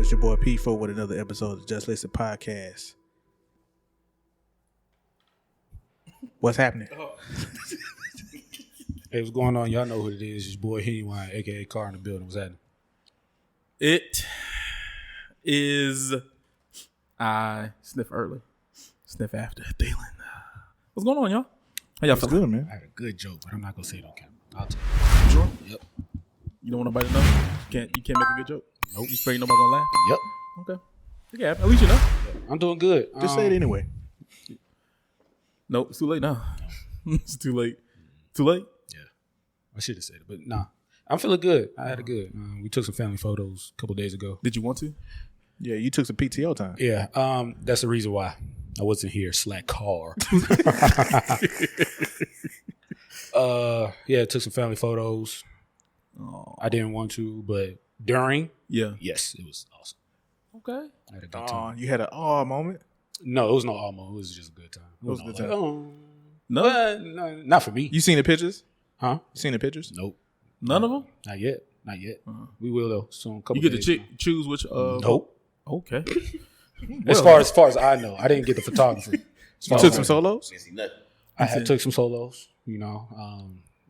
It's your boy P4 with another episode of Just Listen Podcast. What's happening? Hey, what's going on? Y'all know who it is. It's your boy Henny, aka Car in the building. What's happening? It is I sniff early, sniff after. Dylan. What's going on, y'all? How y'all feeling? Good, man. I had a good joke, but I'm not gonna say it on camera. I'll tell You sure? you. Yep. You don't want nobody to know? You can't make a good joke? Nope. You afraid nobody gonna laugh? Yep. Okay. Yeah, at least you know. I'm doing good. Just say it anyway. Nope, it's too late now. It's too late. Too late? Yeah. I should have said it, but nah. I'm feeling good. I had a good. We took some family photos a couple days ago. Did you want to? Yeah, you took some PTO time. Yeah. That's the reason why I wasn't here. Slack car. Yeah, took some family photos. Oh, I didn't want to, but during, yeah. yes, it was awesome. Okay. I had a good time. You had an moment? No, it was no almost. It was just a good time. It was a good time. No, not for me. You seen the pictures? Huh? You seen the pictures? Nope. None of them? Not yet. Not yet. Uh-huh. We will though soon. Couple You get days. to choose which Nope. Okay. As far as I know, I didn't get the photography. You took some solos? I took some solos. You know,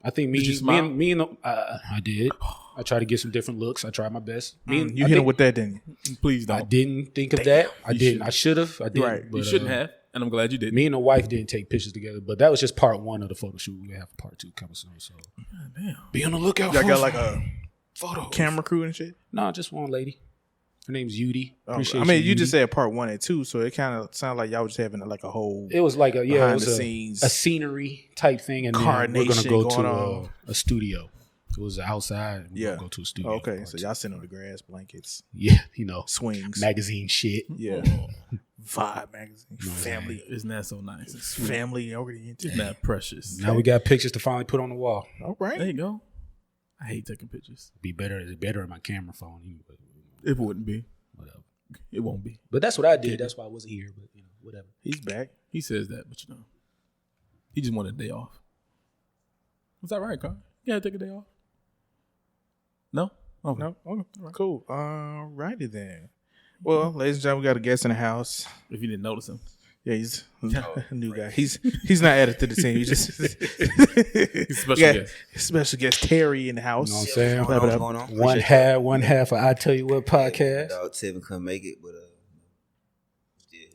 I think Did you smile? me and I did. I tried to get some different looks. I tried my best. You hit him with that, didn't you? Please I don't. didn't think of that. I You didn't. shouldn't. I should have. I didn't. Right. But, You shouldn't have, and I'm glad you did. Me and the wife didn't take pictures together, but that was just part one of the photo shoot. We have part two coming soon. So Damn. be on the lookout. Y'all for got like a photo camera crew and shit? No, just one lady. Her name's Yudi. Appreciate I mean, you Yudi. just said part 1 and 2, so it kind of sounded like y'all was having like a whole It was like a behind it was the a scenes a scenery type thing, and then we're gonna coordination go to going on. a studio. It was outside. And Yeah. we're gonna go to a studio. Okay, so y'all sitting on the grass, blankets, Yeah, you know, swings, magazine shit. yeah, Vibe magazine, family, Isn't that so nice? It's sweet. family oriented. Isn't that precious? Now we got pictures to finally put on the wall. All There right, you go. I hate taking pictures. Be better in my camera phone. But It wouldn't be. whatever. It won't be. But that's what I did. That's why I wasn't here. But you know, whatever. he's back. He says that, but you know, he just wanted a day off. Was that right, Carl? Yeah, take a day off. No. Okay. No, okay, cool. All righty then. Well, ladies and gentlemen, we got a guest in the house. If you didn't notice him, Yeah, he's a new guy. He's not added to the team. He's just he's a special guest. Special guest Terry in the house. You know what I'm saying? Clap it up. going on? One half of I Tell You What podcast. Dog Tevin couldn't make it, but yeah. You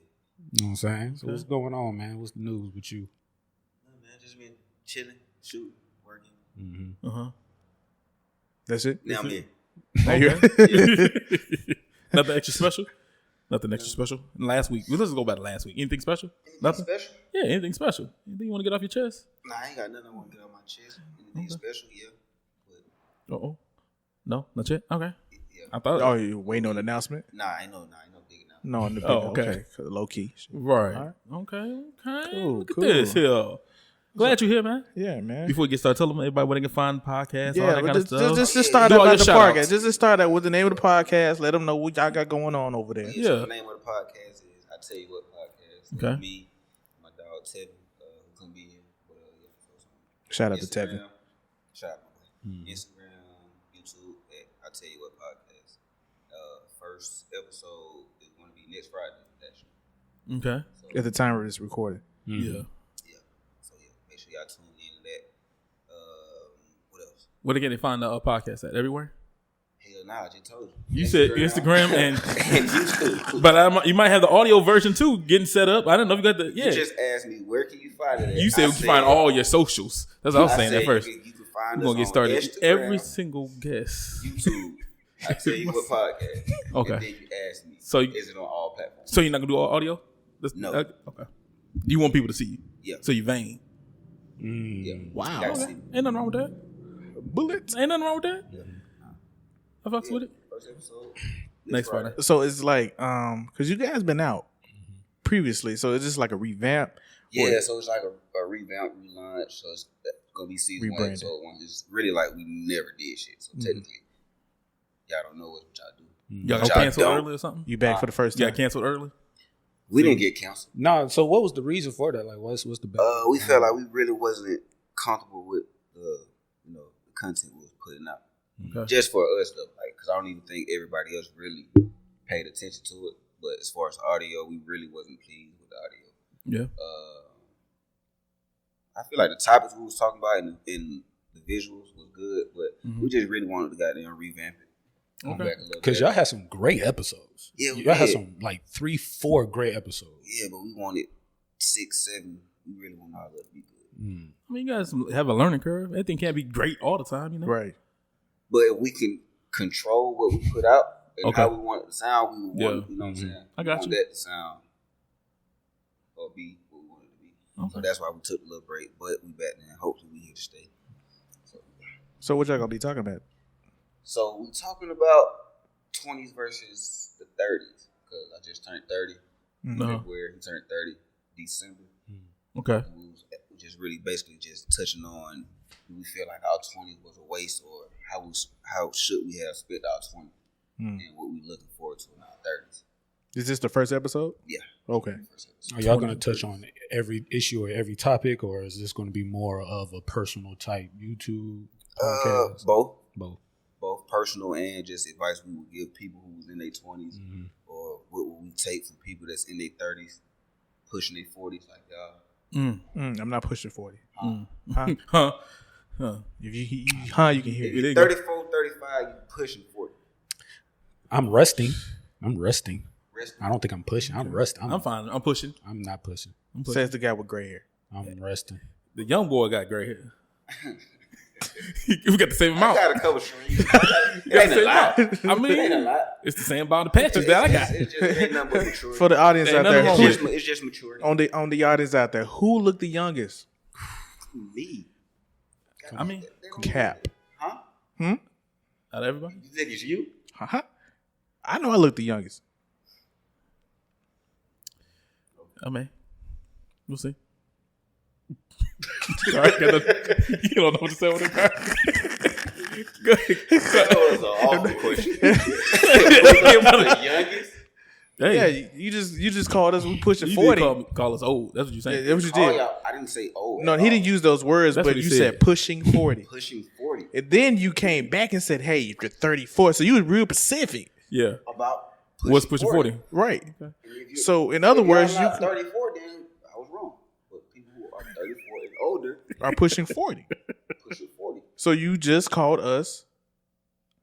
know what I'm saying? So what's going on, man? What's the news with you? No, man, just been chilling, shooting, working. Mm-hmm. Uh huh. That's it. Now I'm here. Now you're- Nothing extra special. Nothing extra special. Last week. Let's just go back to last week. Anything special? Nothing. Special? Yeah, anything special. Anything you want to get off your chest? Nah, I ain't got nothing I want to get on my chest. Anything special? Yeah. But Oh. No, not yet. Okay. yeah. I thought. oh, you waiting on an announcement? Nah, I ain't no big enough. No, in the Oh, okay. okay. Low key. Right. All right. Okay. Cool, Look at cool. this here. Glad you're here, man. Yeah, man. Before we get started, tell them everybody where they can find the podcast, all Yeah, that but kind of stuff. just start Do all about your the shout-outs. podcast. Just start out with the name of the podcast. Let them know what y'all got going on over there. Yeah. So the name of the podcast is I Tell You What Podcast. Okay. Me, my dog Tevin, who couldn't be here. But yeah, Shout out to Instagram, Tevin. Shout out to my boy. Instagram, YouTube at I Tell You What Podcast. First episode is going to be next Friday, actually. Okay. So, At the time of this recording. Yeah. yeah. So yeah, make sure y'all tune in to that. What else? Where they find the podcast at? Everywhere? Hell nah, I just told you. You said Instagram and and YouTube. but you might have the audio version too getting set up. I don't know if you got the You just asked me where can you find it at? You said we can find all your socials. That's what I was saying at first. You can find We're us gonna get on started. Instagram, Every single guest. YouTube. I Tell You What Podcast. Okay. And then you asked me, So is it on all platforms? So you're not gonna do all audio? No. Okay. You want people to see you. Yeah. So you vain. Yeah. Wow. You gotta Okay. see me. Ain't nothing wrong with that. Bullets. Ain't nothing wrong with that. Yeah. I fucks with it. First episode. Next Friday. So it's like, because you guys been out previously, so it's just like a revamp. Yeah, so it's like a revamp, relaunch. So it's gonna be season one, Rebranded. episode one. It's really like we never did shit. So technically, y'all don't know what y'all do. Y'all But got y'all canceled don't. early or something? You back for the first You time? got canceled early? We didn't get canceled. No, so what was the reason for that? Like, what's the back? We felt like we really wasn't comfortable with the the content we was putting out. Okay. Just for us though, like, because I don't even think everybody else really paid attention to it. But as far as audio, we really wasn't pleased with the audio. Yeah. I feel like the topics we was talking about and the visuals was good, but Mm-hmm. we just really wanted to goddamn revamp it. Okay. Because y'all had some great episodes. Yeah, we y'all had did. some like 3-4 great episodes. Yeah, but we wanted 6, 7. We really want all of it to be good. Mm. I mean, you guys have a learning curve. Everything can't be great all the time, you know. Right. But if we can control what we put out and Okay. how we want it to sound, we would want it, you know what I'm Mhm. saying? I got we want you. that to sound or be what we want it to be. Okay. So that's why we took a little break, but we back now. Hopefully we here to stay. So what y'all gonna be talking about? So we talking about 20s versus the 30s because I just turned 30 No. February. He turned 30 December. Okay. We was just really basically just touching on do we feel like our 20s was a waste or how should we have spent our 20s and what we looking forward to in our 30s. Is this the first episode? Yeah. Okay. Are y'all going to touch on every issue or every topic, or is this going to be more of a personal type YouTube podcast? Both personal and just advice we would give people who was in their 20s or what would we take from people that's in their 30s pushing their 40s like y'all. I'm not pushing 40. Huh? If you can hear it. 34, 35, you pushing 40. I'm resting. Resting. I don't think I'm pushing. I'm resting. I'm fine. I'm pushing. I'm not pushing. Says the guy with gray hair. I'm resting. The young boy got gray hair. We got the same I amount. got a couple streams. You got the same amount. I It ain't a mean, lot. it's the same amount of patches that I got. It's just ain't nothing but maturity. For the audience Ain't out nothing there, wrong with It's just maturity. on the audience out there, who looked the youngest? Me. I mean, Cap. Huh? out of everybody. You think it's you? Huh? I know I looked the youngest. I mean, we'll see. All right, you don't know what to say with it. Go ahead. That was an awful question. The youngest? Hey, Yeah, you just called us. We pushing you 40. did call us old. That's what you Yeah, saying. that's what you Oh, did. yeah, I didn't say old. No, he didn't use those words, That's but what he you said. said pushing 40. Pushing 40. And then you came back and said, "Hey, if you're 34," so you was real specific, Yeah. About What's pushing 40? right? And if you- So, in other if y'all words, not you 34, then I was wrong. But people who are 34 and older are pushing 40. pushing 40. So you just called us.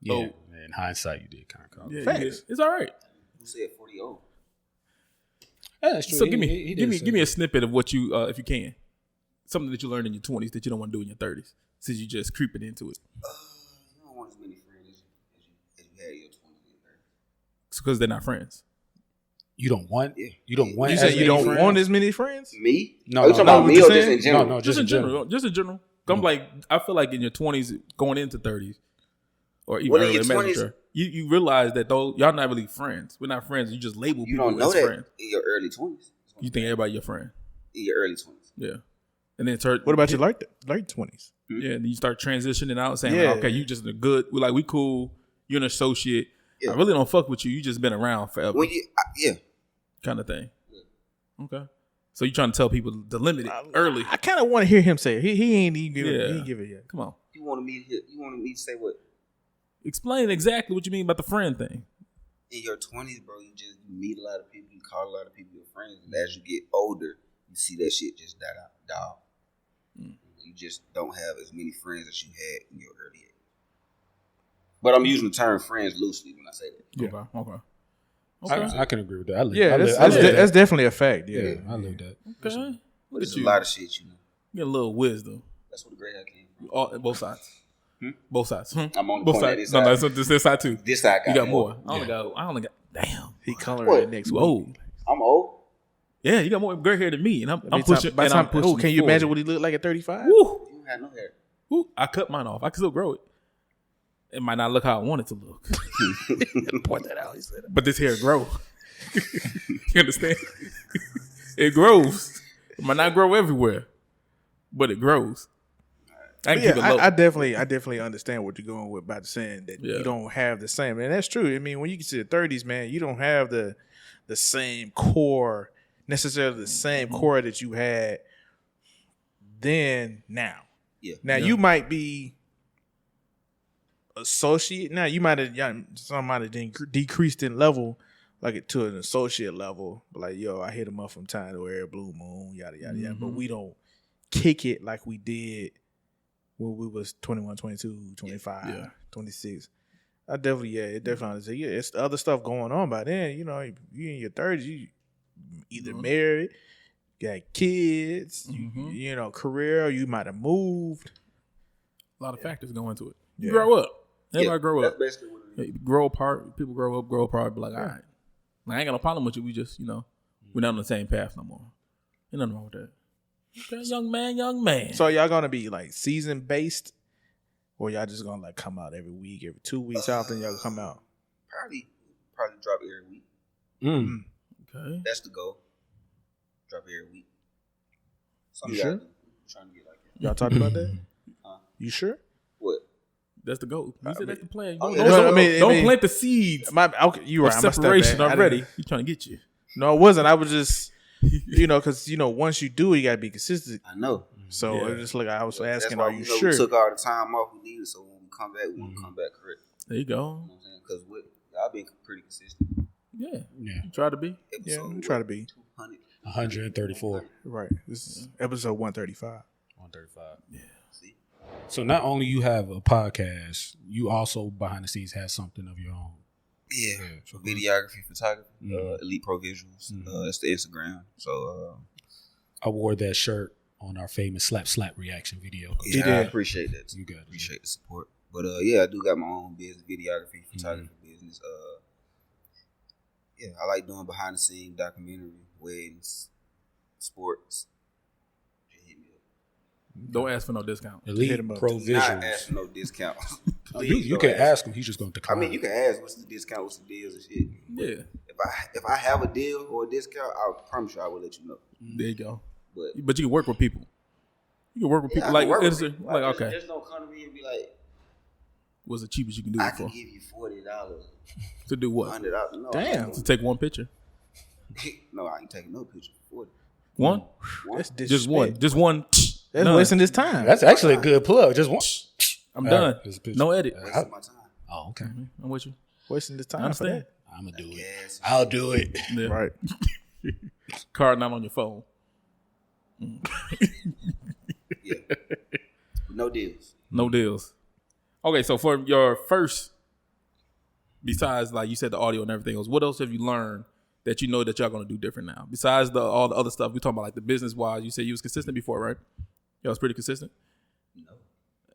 Yeah. Oh. In hindsight, you did kind of call. Yeah, Facts. you did. It's all right. Who said 40 old? Yeah, that's true. So He give did say me a that. snippet of what you, if you can, something that you learned in your 20s that you don't want to do in your 30s, since you just creeping into it, You don't want as many friends as you had in your 20s and 30s. because they're not friends. You don't want. Yeah. You don't want. You as said you many don't friends? want as many friends. Me? No, Are you no, talking no, about what me you're or just saying? in general? No, Just in general. Just in general. I'm like, I feel like in your 20s, going into 30s, or even Well, in early, your 20s mature, you realize that though y'all not really friends. We're not friends. You just label You people don't know as that friends. in your early 20s. You think everybody your friend. In your early 20s. Yeah. And then it started, What about your late 20s? Yeah, and you start transitioning out, saying, Yeah. like, okay, you just a good, we cool. You're an associate. Yeah. I really don't fuck with you. You just been around forever, When you, yeah. kind of thing. Okay. So you trying to tell people to limit it early? I kind of want to hear him say it. He ain't even give it. Yeah. He ain't give it yet. Come on, You wanted me to say what? explain exactly what you mean about the friend thing. In your 20s, bro, you meet a lot of people, you call a lot of people your friends, and as you get older, you see that shit just die out. You just don't have as many friends as you had in your early age. But I'm using the term friends loosely when I say that. Yeah. Okay. I can agree with that. Yeah, I that's live definitely a fact. Yeah. I live that. Okay. Look There's at a you. lot of shit, you know. Get a little wisdom. That's where the gray hair came from. Both sides. Both sides. I'm on the Both point at sides. this No, side. no, this side too. This side You got got more. I only got. Damn. He coloring What? it next You week. old. I'm old. Yeah, you got more gray hair than me, and I'm By the pushing. time- And I'm pushing. can you 40. imagine what he looked like at 35? Woo. You don't have no hair. Woo. I cut mine off. I can still grow it. It might not look how I want it to look. Point that out. He said. But this hair grow. You understand? It grows. It might not grow everywhere, but it grows. I can Yeah, keep it low. I definitely understand what you're going with by saying that Yeah. you don't have the same, and that's true. I mean, when you get to the 30s, man, you don't have the same core, necessarily the same core that you had then. Now, Yeah. you might be associate. Now you might have some might have decreased in level like to an associate level. Like, yo, I hit him up from time to where Blue Moon, yada yada yada. But we don't kick it like we did when we was 21, 22, 25, 26. I definitely, it definitely say, it's the other stuff going on by then. You know, you in your 30s, you either married, got kids, you know, career, you might have moved. A lot of factors go into it. Yeah. You grow up. Everybody grow That's up. basically what it is. Grow apart. People grow apart. Be like, all right. Like, I ain't got no problem with you. We just, you know, we're not on the same path no more. Ain't nothing wrong with that. Okay, young man. So y'all gonna be like season based, or y'all just gonna like come out every week, every 2 weeks? How often y'all come out? Probably drop every week. Okay. That's the goal. Drop every week. You sure? Trying to get like that. Y'all talked about that? You sure? What? That's the goal. You said that's the plan. Oh, Don't, yeah. don't plant the seeds Okay, you right. of I'm separation already. He's trying to get you. No, it wasn't. I was just, you know, because, you know, once you do it, you got to be consistent. I know. So Yeah. it just like I was That's asking, why are we you know sure? We took all the time off we needed, so when we come back, we want to come back correct. There you go. You know what I'm saying? Because y'all been pretty consistent. Yeah. Yeah. You try to be. Yeah, Episode, I'm trying to be 200. 134. right. This is episode 135. 135. Yeah. See? So not only you have a podcast, you also behind the scenes have something of your own. Yeah. So Videography, photography, Mhm. Elite Pro Visuals. That's the Instagram. So, I wore that shirt on our famous slap reaction video. yeah, I did. appreciate that. You got it. Appreciate the support. But yeah, I do got my own business, videography, photography business. Yeah, I like doing behind the scenes documentary, weddings, sports. Just hit me up. Don't ask for no discount. Elite Hit 'em up. Pro Not Visuals. ask for no discount. You can ask him. He's just going to I decline. mean, you can ask what's the discount, what's the deals and shit. Yeah. If I have a deal or a discount, I promise you I will let you know. There you go. But But you can work with people. You can work with yeah, people. I can Like, work with it's people. like Like, okay. just don't come to me and be like, What's the cheapest you can do I it can for? give you $40, To do what? $100. No, Damn. To take one picture. no, I ain't taking no picture for $40. One? That's Just one. disrespect. Just one. That's None. wasting his time. That's actually a good plug. Just one. I'm All done. right, here's a picture. No edit. Wasting my time. Oh, okay. I'm with you. wasting his time I for understand. that. I'm going to do it. Yes. I'll do it. Yeah. Right. Card not on your phone. Yeah. No deals. No deals. Okay, so for your first, besides like you said, the audio and everything else, what else have you learned that you know that y'all gonna do different now? Besides all the other stuff we talking about, like the business wise, you said you was consistent before, right? Y'all was pretty consistent. No.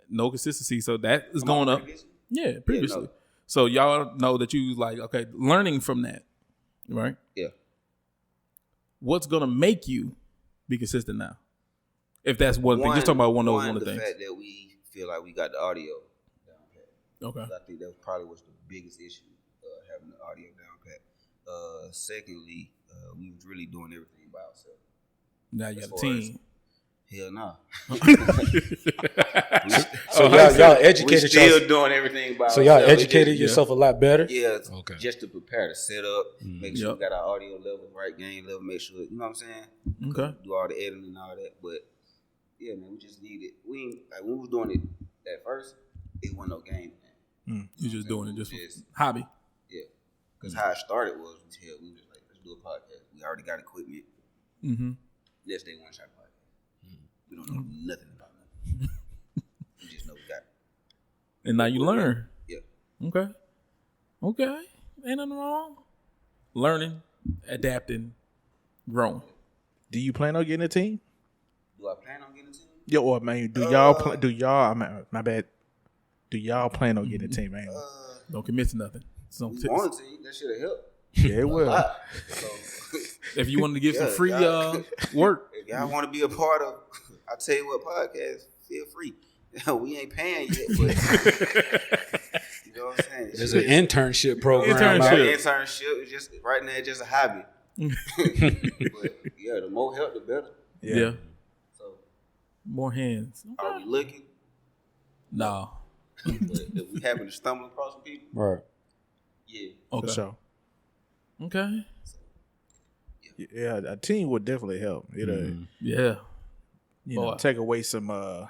No consistency, so that is going up. Yeah, previously. no. So y'all know that you like okay, learning from that, right? Yeah. What's gonna make you be consistent now? If that's one thing, just talking about one of the the things. fact that we feel like we got the audio down pat. Okay. I think that probably was the biggest issue, having the audio down pat. Secondly, we was really doing everything by ourselves. Now you As got a far as- team. Hell no. So y'all We educated still yourself. doing everything by So ourselves. y'all It just- educated yourself a lot better. Yeah, Okay. just to prepare the setup, make sure Yep. we got our audio level right, game level, make sure, you know what I'm saying? Okay. Do all the editing and all that. But yeah, man, we just needed, when we was doing it at first, it wasn't no game plan. You just doing it just for Just- hobby. Yeah. Because how it started was, we was just like, let's do a podcast. We already got equipment. Mm-hmm. Let's do one shot podcast. We don't know nothing about nothing. We just know we got it. And now you learn. Yeah. Okay. Okay. Ain't nothing wrong. Learning, adapting, growing. Do you plan on getting a team? Do I plan on getting a team? Yo, or man, do y'all? I mean, my bad. Do y'all plan on getting a team, man? Don't commit to nothing. So We want a team. That should have helped. Yeah, it will. So, if you want to get some Yeah, free y'all- work, if y'all want to be a part of, I tell you what, podcast, feel free. We ain't paying yet, but you know what I'm saying? There's an internship program. Internship. out there. Internship is just right now. It's just a hobby. But yeah, the more help, the better. yeah. So More hands. are we looking? No. But if we happen to stumble across some people, Right. yeah. Okay. For sure. Okay. Yeah, a team would definitely help. It'll Yeah. you know Boy. take away some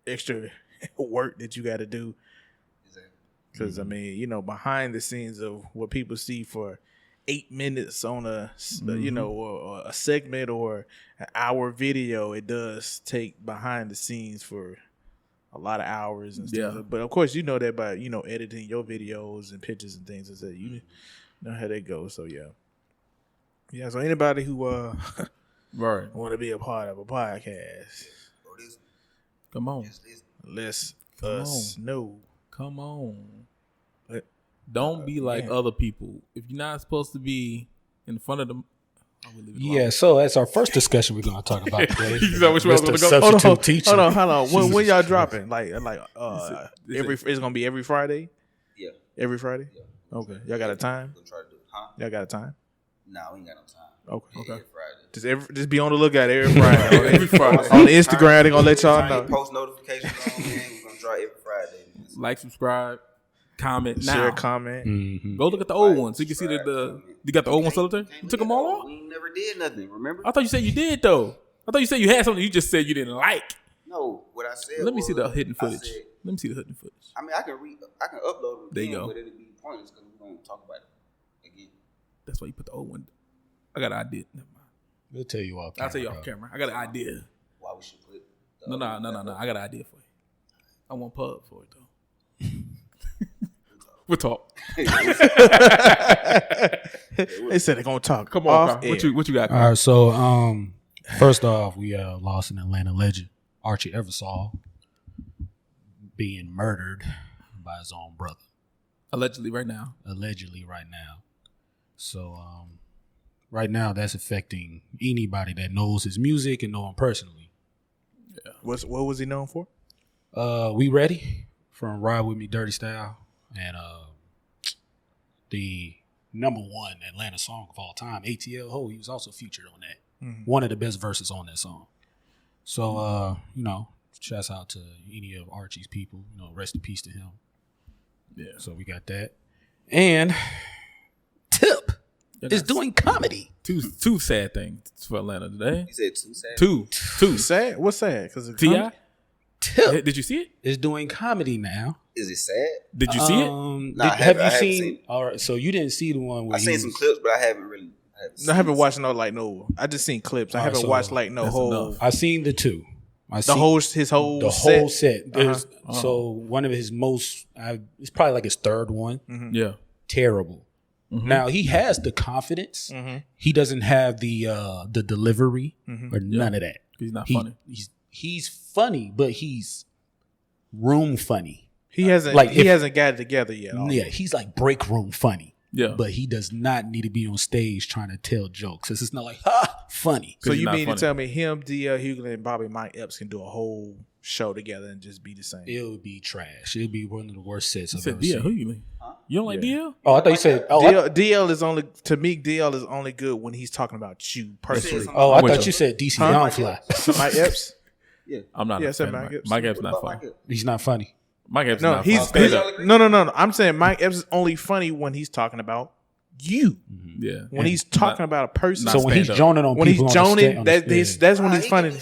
extra work that you got to do. Exactly. Because I mean, you know, behind the scenes of what people see for 8 minutes on a or a segment or an hour video, it does take behind the scenes for a lot of hours and stuff. Yeah. But of course, you know that by editing your videos and pictures and things, and that you know how that goes. So yeah. So anybody who Right. want to be a part of a podcast, Come on. let Come us know. Come on. But, Don't be like yeah. other people. If you're not supposed to be in front of them, I will leave it alone. Yeah, so that's our first discussion we're going to talk about today. You know which way I was Mr. gonna go? Substitute teacher. Hold on. When y'all dropping? Like Is it's gonna be every Friday. Yeah. Every Friday. Yeah. Okay. Y'all got a time? We'll try to do it. Huh? Y'all got a time? No, we ain't got no time. Okay. Yeah, every Friday. Just be on the lookout every Friday. Every Friday. On the Instagram, they gonna let y'all Turn your know. post notifications on, man. We're gonna drop every Friday. Like, subscribe, comment now. Share, comment. Mhm. Go look at the old ones so you can see that you got the old ones still up there. You took them all off? We never did nothing. Remember? I thought you said you did though. I thought you said you had something you just said you didn't like. No. What I said. Let me see the was, hidden I footage. said, Let me see the hidden footage. I mean, I can upload it There you again, go. but it'll be pointless because we're gonna talk about it again. That's why you put the old one. I got an idea. Never mind. We'll tell you off I'll tell you camera, off camera. I got an idea. Why we should put? the No. other one I got an idea for you. I want pub for it though. We'll talk. They said they're gonna talk. Come off on, Kyle. air. What you got? All right, so first off, we lost an Atlanta legend, Archie Eversole, being murdered by his own brother, Allegedly right now. allegedly right now. So right now, that's affecting anybody that knows his music and know him personally. What was he known for? We Ready from Ride With Me Dirty Style, and the #1 Atlanta song of all time, ATL Ho. He was also featured on that. One of the best verses on that song. So shouts out to any of Archie's people. Rest in peace to him. Yeah. So we got that. And Tip is doing comedy. Two sad things for Atlanta today. You said two sad. Two. Sad? What's sad? Because T.I.? Tip Did you see it? is doing comedy now. Is it sad? Did you see it? Nah, I have you haven't seen? seen it. All right, so you didn't see the one where I seen some clips, but I haven't really. I haven't watched no. I just seen clips. I All right, haven't so watched no that's whole. enough. I seen the two. His whole set. There's, So one of his most, it's probably like his third one. Yeah. Terrible. Now he has the confidence. He doesn't have the delivery or none of that. He's not funny. He's funny, but he's room funny. He hasn't got it together yet. Yeah, he's like break room funny. Yeah. But he does not need to be on stage trying to tell jokes. It's not like funny. So he's you not mean funny. to tell me him, DL Hughley, and Bobby Mike Epps can do a whole show together and just be the same? It would be trash. It would be one of the worst sets You I've said ever DL. Who seen. you mean? You don't like DL? Oh, I thought you said. DL is only, to me, DL is only good when he's talking about you personally. Oh, I With thought you. you said DC Huh? Youngfly. Mike Epps? I'm not. Yeah, a I said fan of Mike Epps. Mike Epps What not about funny. Mike? He's not funny. Mike Epps No, not he's funny. no. I'm saying Mike Epps is only funny when he's talking about you. Yeah. When he's talking about a person. So when he's stand-up. joning on when he's people on the joning, sta- on the stage. that's when he's funny.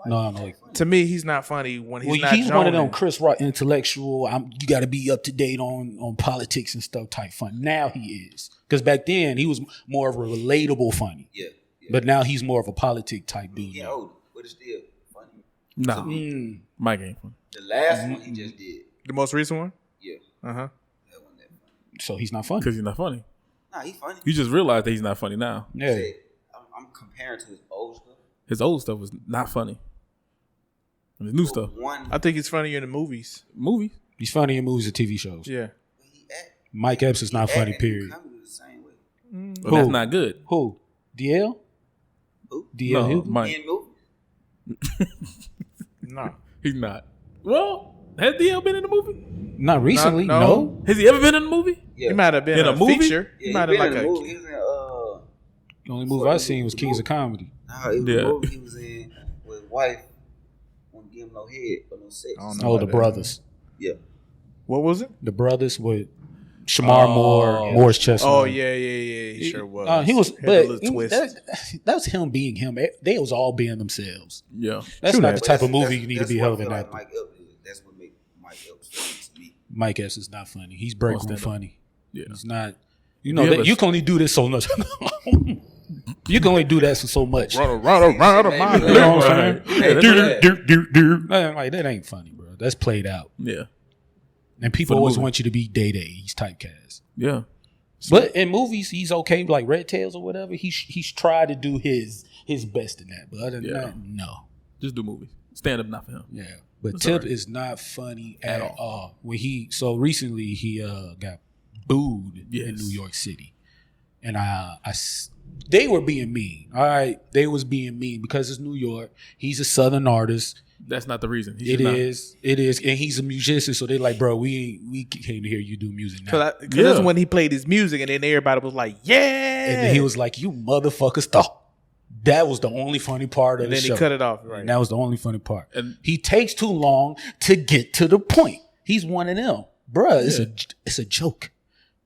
No. To me, he's not funny when he's Well, not he's one of them joning. Chris Rock intellectual. You got to be up to date on politics and stuff type fun. Now he is, because back then he was more of a relatable funny. Yeah. But now he's more of a politic type dude. Yeah, older, but it's still funny. Nah. Mm. Mike ain't funny. The last one he just did. The most recent one? Yeah. Uh-huh. That wasn't that funny. So he's not funny. Because he's not funny. Nah, he funny. You just realized that he's not funny now. Yeah. Said, I'm comparing to his old stuff. His old stuff was not funny. And his new stuff. One, I think he's funnier in the movies. Movies. He's funny in movies and TV shows. Yeah. he act. Mike Epps is not funny, act and period. comedy the same way. But Who? that's not good. Who? DL? Who? DL No, who? Mike. In movie. No. He's not. Well, has DL been in the movie? Not recently. No. No. Has he ever been in the movie? Yeah. He might have been In in a a movie? feature. Yeah, He might have been like in a a. movie. He was in The only movie I've seen was Kings of Comedy. nah, it was Yeah. a movie he was in with his wife. Wouldn't give him no head or no sex. I don't know Oh, about The that. Brothers. Yeah. What was it? The Brothers with Shamar Moore, Morris Chestnut. Oh yeah. He sure was. He was, Had a but little twist. that was him being him. They was all being themselves. Yeah. That's True not that. the type of That's- movie you need to that's be what I held feel in like that. Mike Epps is. That's what makes Mike Epps funny to me. Mike Epps is not funny. He's break room stand up. funny. Yeah. He's not. You know, you can only do this so much. You can only do that so much. Run around You know what I'm saying? Like, that ain't funny, bro. That's played out. Yeah. And people always want you to be Day. He's typecast. Yeah. But in movies, he's okay. Like Red Tails or whatever, he's tried to do his best in that. But other than that, no. Just do movies. Stand up, not for him. Yeah. But Tip is not funny at all. When recently he got booed in New York City, and they were being mean. All right, they was being mean because it's New York. He's a Southern artist. That's not the reason. It is, and he's a musician. So they like, bro, we came to hear you do music now. Because that's when he played his music, and then everybody was like, yeah. And then he was like, you motherfuckers thought. That was the only funny part of the show. And then he cut it off. Right. And that was the only funny part. And he takes too long to get to the point. He's one of them. Bruh, it's a joke.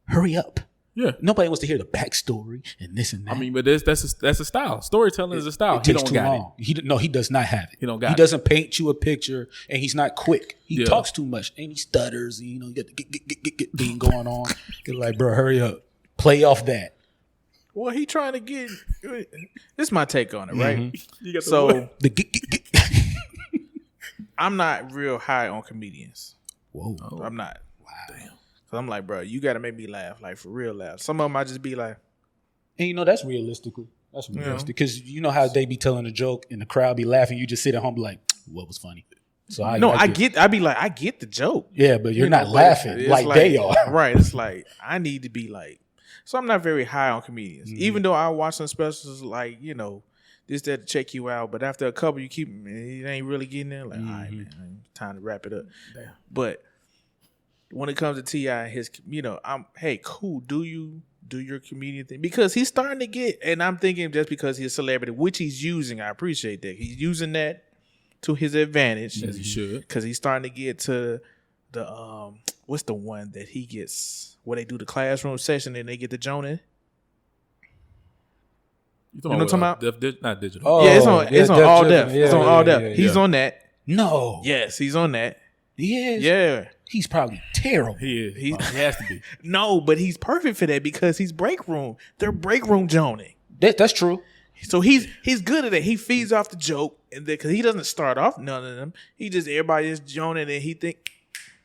Hurry up. Yeah. Nobody wants to hear the backstory and this and that. I mean, but that's a style. Storytelling is a style. He don't got it. He does not have it. He don't got it. He doesn't paint you a picture, and he's not quick. He talks too much, and he stutters. And, you know, you got the get thing going on. You're like, bro, hurry up. Play off that. Well, he trying to get. This is my take on it, right? Mm-hmm. You got the I'm not real high on comedians. Whoa, I'm not. Wow. Damn. So I'm like, bro, you got to make me laugh, like for real laugh. Some of them I just be like, and you know that's realistic because you know how they be telling a joke and the crowd be laughing. You just sit at home, be like, what was funny? So I be like, I get the joke. Yeah, but you're not laughing like they are. Right? It's like I need to be like. So I'm not very high on comedians, even though I watch some specials like, you know, this, that to check you out. But after a couple, you keep, it ain't really getting there. Like, all right, man, time to wrap it up. Damn. But when it comes to T.I. and his, you know, hey, cool. Do your comedian thing? Because he's starting to get, and I'm thinking just because he's a celebrity, which he's using, I appreciate that. He's using that to his advantage. As he should. Because he's starting to get to the, what's the one that he gets, where they do the classroom session and they get the Jonah? You know what I'm talking about? Not digital. Oh, yeah, it's on All Def. It's on All Def. He's on that. No. Yes, he's on that. He is? Yeah. He's probably terrible. He is. He has to be. No, but he's perfect for that because he's break room. They're break room Jonah. That's true. So he's good at it. He feeds off the joke, and because he doesn't start off none of them. He just everybody is Jonah, and he think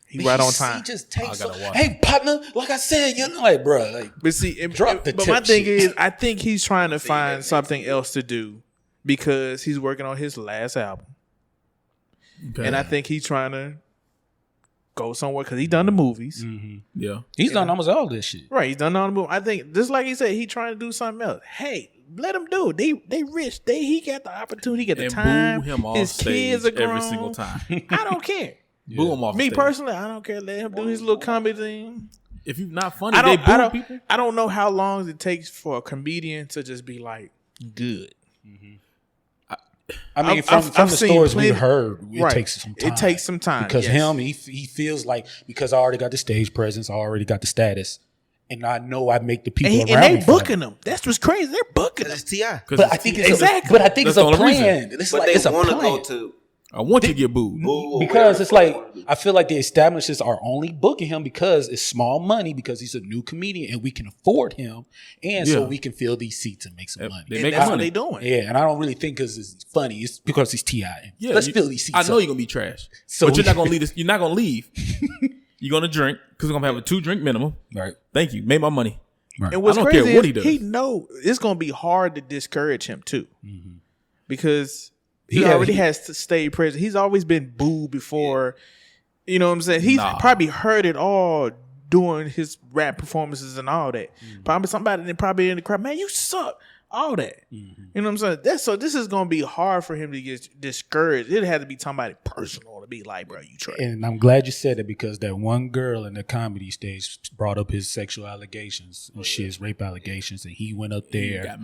he right on time. He just takes. Hey partner, like I said, you know, like bro, like. But see, drop the. But my thing is, I think he's trying to find something else to do because he's working on his last album, and I think he's trying to go somewhere because he's done the movies. Mm-hmm. Yeah, he's done almost all this shit. Right, he's done all the movies. I think just like he said, he's trying to do something else. Hey. Let him do it. They rich. He got the opportunity. He got the time. Boo him off his kids are grown. every single time. I don't care. Boo him off. Me personally, I don't care. Let him do his little comedy thing. If you're not funny, they boo people. I don't know how long it takes for a comedian to just be like good. Mm-hmm. I mean, from the stories we heard, it takes some time. It takes some time because he feels like because I already got the stage presence, I already got the status. And I know I make the people around me. And they booking them. That's what's crazy. They're booking them. It's T.I. But I think it's a plan. It's a plan. I want you to get booed. Because it's like, I feel like the establishments are only booking him because it's small money because he's a new comedian and we can afford him. And so we can fill these seats and make some money. That's what they're doing. Yeah, and I don't really think because it's funny. It's because he's T.I. Yeah, let's fill these seats I know you're going to be trash. But you're not going to leave. You're not going to leave. You're going to drink because we're going to have a 2-drink minimum. Right. Thank you. Made my money. Right. And what's crazy care what he does. He know it's going to be hard to discourage him too. Mm-hmm. Because he already has to stay present. He's always been booed before. You know what I'm saying? He's probably heard it all doing his rap performances and all that. Mm-hmm. Probably somebody probably in the crowd, man, you suck. All that. Mm-hmm. You know what I'm saying? So this is going to be hard for him to get discouraged. It had to be somebody personal to be like, bro, you try. And I'm glad you said it because that one girl in the comedy stage brought up his sexual allegations and his rape allegations. And he went up there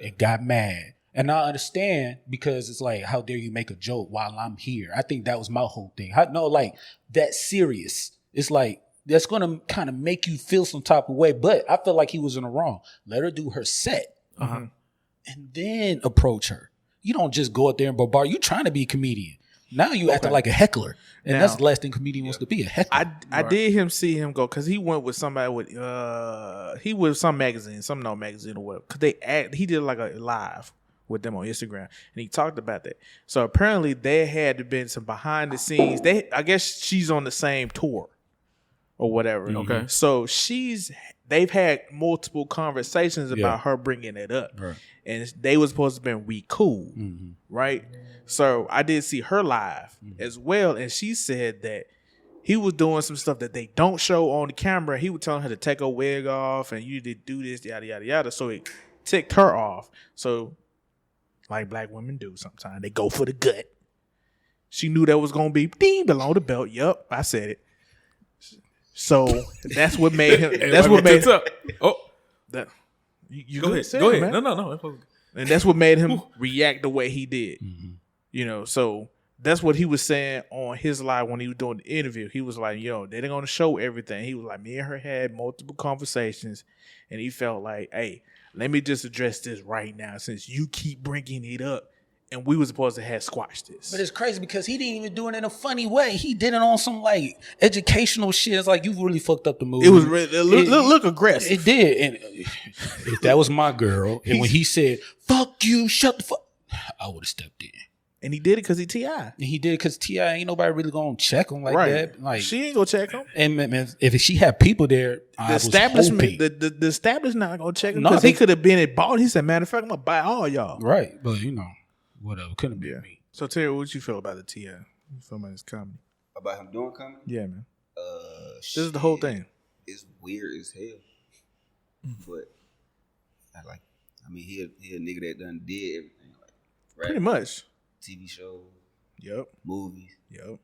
and got mad. And I understand because it's like, how dare you make a joke while I'm here? I think that was my whole thing. That's serious. It's like, that's going to kind of make you feel some type of way. But I feel like he was in the wrong. Let her do her set. Uh-huh. And then approach her. You don't just go out there and bombard. You trying to be a comedian. Now you acting like a heckler, and Now- that's the last thing comedian wants to be, a heckler. I did see him go because he went with somebody with he was some magazine, some no magazine or whatever. Because he did like a live with them on Instagram, and he talked about that. So apparently there had to been some behind the scenes. I guess she's on the same tour or whatever. Okay. So they've had multiple conversations about Yeah. her bringing it up, Right. and they was supposed to be we cool, right? So I did see her live as well, and she said that he was doing some stuff that they don't show on the camera. He was telling her to take her wig off, and you did do this, yada yada yada. So it ticked her off. So, like black women do sometimes, they go for the gut. She knew that was gonna be ding below the belt. Yup, I said it. So that's what made him. That's what made up. Oh, that. You go good? ahead. Say Go it, ahead. man. No. And that's what made him react the way he did. You know, so that's what he was saying on his live when he was doing the interview. He was like, yo, they're going to show everything. He was like, me and her had multiple conversations, and he felt like, hey, let me just address this right now since you keep bringing it up, and we were supposed to have squashed this. But it's crazy because he didn't even do it in a funny way. He did it on some like educational shit. It's like you really fucked up the movie. It was look aggressive. It did, and if that was my girl, and when he said "fuck you," shut the fuck, I would have stepped in. And he did it because he T.I. And he did it because T.I. ain't nobody really gonna check him like Right. that. Like She ain't going to check him. and man, if she had people there, I The was establishment, hoping. the establishment not going to check him No, because they- he could have been at ball. He said, matter of fact, I'm going to buy all y'all. Right, but you know, whatever. Couldn't be me. So, Terry, what you feel about the T.I.? You feel about his comedy? About him doing comedy? Yeah, man. This This is the whole thing. It's weird as hell. But I mean, he a nigga that done did everything. Like Pretty rap, much. TV shows, Yep. movies. Yep.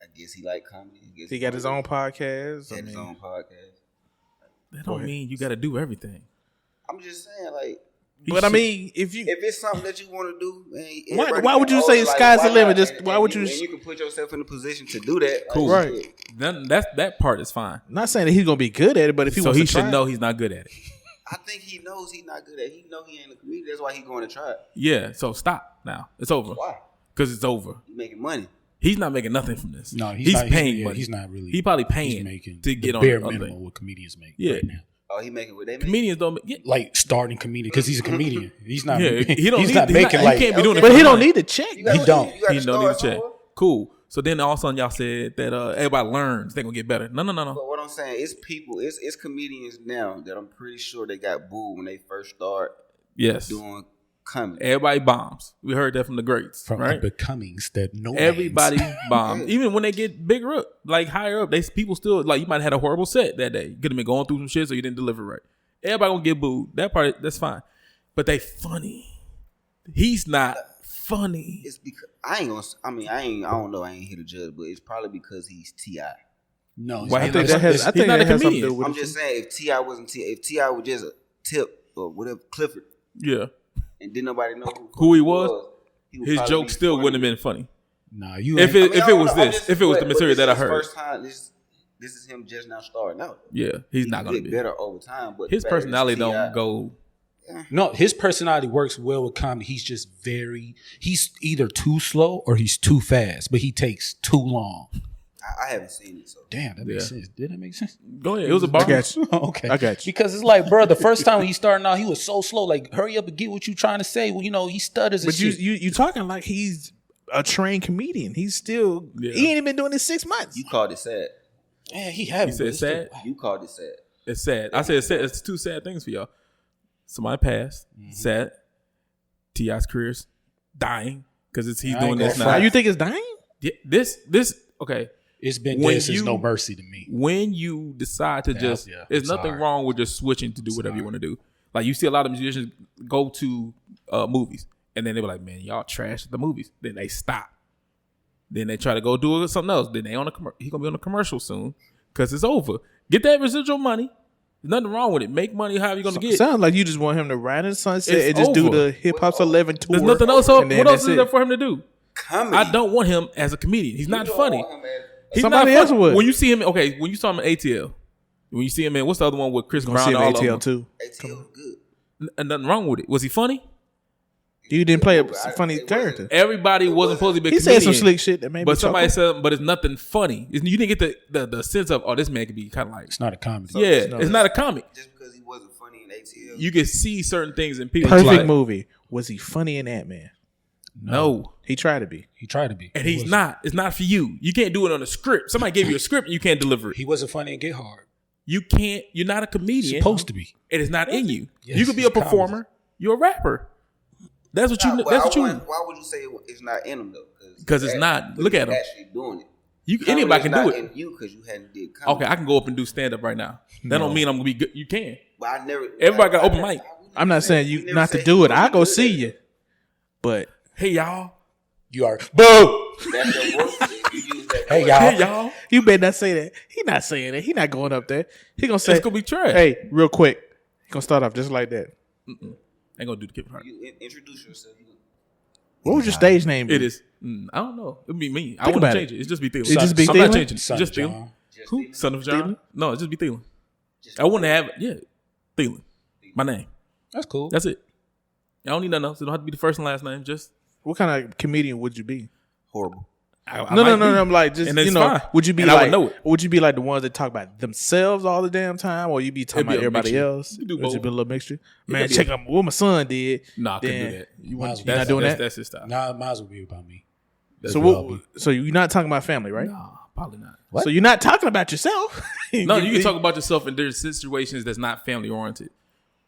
I guess he like comedy. I guess He got his own podcast. He had his own podcast. That don't mean you got to do everything. I'm just saying, like, But I mean, if it's something that you want to do, man, Why everybody would you can say hold it, sky's the why limit? not? Just why would you? And you can put yourself in a position to do that. Like, Cool. Right. shit. Then that part is fine. Not saying that he's gonna be good at it, but if he So wants he to should try know it, he's not good at it. I think he knows he's not good at it. He know he ain't a comedian. That's why he's going to try it. Yeah. So stop now. It's over. Why? Because it's over. He making money. He's not making nothing from this. No, he's not, paying yeah, money. He's not really. He probably he's paying making to get the on bare the other minimum thing. what comedians make Yeah. right now. Oh, he making what they make? Comedians don't. Yeah. Like starting comedian because he's a comedian. He's not. Yeah, he don't he's need- not he's making not- he like. can't be doing it but for he don't money. need to check. You gotta- He don't. you gotta He don't start need to check. somewhere. Cool. So then all of a sudden y'all said that everybody learns they're gonna get better. No. But what I'm saying, it's people, it's comedians now that I'm pretty sure they got booed when they first start Yes. doing comedy. Everybody bombs. We heard that from the greats, From right? becomings that no Everybody names. bombs. Even when they get bigger up, like higher up, people still like you might have had a horrible set that day. You could have been going through some shit, so you didn't deliver right. Everybody gonna get booed. That part, that's fine. But they funny. He's not funny. It's because I don't know. I ain't here to judge, but it's probably because he's Ti. No, Why I he think not- that has. I he's think not that a has something to comedian. do with I'm it. just saying, if Ti wasn't Ti, if Ti was just a Tip or whatever Clifford, Yeah. and didn't nobody know Who he was, he would his probably joke be still funny. wouldn't have been funny. Nah, you. If ain't- it I mean, was I don't know, I'm this, just- if it was the but material this that I is his heard, First time, this is him just now starting out. yeah, he's He not can gonna get be. better over time, but His the fact that it's personality don't T.I. go. No, his personality works well with comedy. He's just he's either too slow or he's too fast, but he takes too long. I haven't seen it, so Damn, that makes Yeah. sense. Did that make sense? Go ahead. It was a bar. I got you. Okay. I got you. Because it's like, bro, the first time when he started out, he was so slow. Like, hurry up and get what you trying to say. Well, you know, he stutters and But you shit. you talking like he's a trained comedian. He's still. Yeah. He ain't even been doing this 6 months. you called it sad. Man, he had You said sad? You called it sad. It's sad. I said it's sad. It's two sad things for y'all. Somebody passed. Sad. T.I.'s career's dying because he's I doing ain't this gonna now. Now you think it's dying? Yeah, this okay. It's been When dead since you- No Mercy to me. When you decide to just, yeah, there's I'm nothing sorry. wrong with just switching to do whatever you want to do. Like you see a lot of musicians go to movies and then they be like, man, y'all trash at the movies. Then they stop. Then they try to go do something else. Then they he gonna be on a commercial soon because it's over. Get that residual money. There's nothing wrong with it. Make money however you're gonna get. Sounds like you just want him to ride in the sunset It's and just do over. the Hip Hop's 11 tour. There's nothing else. and then What else that's is there it. for him to do? Comedy. I don't want him as a comedian. He's You not don't funny. want him as- He's Somebody not else funny. would. When you see him, okay, when you saw him in ATL, when you see him in what's the other one with Chris Gonna Brown? see him and all of ATL them? too. ATL was good. And nothing wrong with it. Was he funny? You didn't play a funny character. Everybody wasn't supposed to be a He comedian. said some slick shit that made me But somebody chuckle. said, but it's nothing funny. You didn't get the sense of, oh, this man could be kind of like, It's not a comedy. it's not a comic. Just because he wasn't funny in ATL. You can see certain things in people. Perfect like, movie. Was he funny in Ant-Man? No. He tried to be. He tried to be. And he's not. It's not for you. You can't do it on a script. Somebody gave you a script and you can't deliver it. He wasn't funny in Get Hard. You can't. You're not a comedian. Supposed to be. It is not in you. Yes, you could be a it's comedy. performer. You're a rapper. That's what you. That's what you. Why would you say it's not in him though? Because it's not. Look at him. Actually doing it. You anybody can do it. In you because you hadn't did comedy. Okay, I can go up and do stand up right now. That don't mean I'm gonna be good. You can. But I never. Everybody got open mic. I'm not saying you not to do it. I'll go see you. But Hey y'all. You are. Boo! That's your work. You use that. Hey, word. y'all. Hey y'all. you better not say that. He not saying that. He not going up there. He gonna say, It's gonna be trash. hey, real quick. He gonna start off just like that. Ain't gonna do the Kevin Hart. You introduce yourself. What was your stage name? It is. I don't know. It'd be me. I Think wouldn't about change it. it. It's just be Thielen. It just be I'm not Thielen? changing it. Son Just of Thielen. John. Who? Son of John? Thielen? No, it's just be Thielen. I wouldn't have. Yeah, Thielen. My name. That's cool. That's it. I don't need nothing else. It don't have to be the first and last name. Just What kind of comedian would you be? Horrible. I No, might be. I'm like, just, And it's you know, fine. would you be And I would like, know it. would you be like the ones that talk about themselves all the damn time, or you be talking It'd be about a everybody mixture. else? You do Would both. you be a little mixture? Man, could be check a- out what my son did. No, I couldn't Then do that. You Might want, as you're well. not doing that? That's his style. Nah, it might as well be about me. That's So what I'll what? So you're not talking about family, right? No, probably not. What? So you're not talking about yourself. No, you can talk about yourself in there's situations that's not family oriented,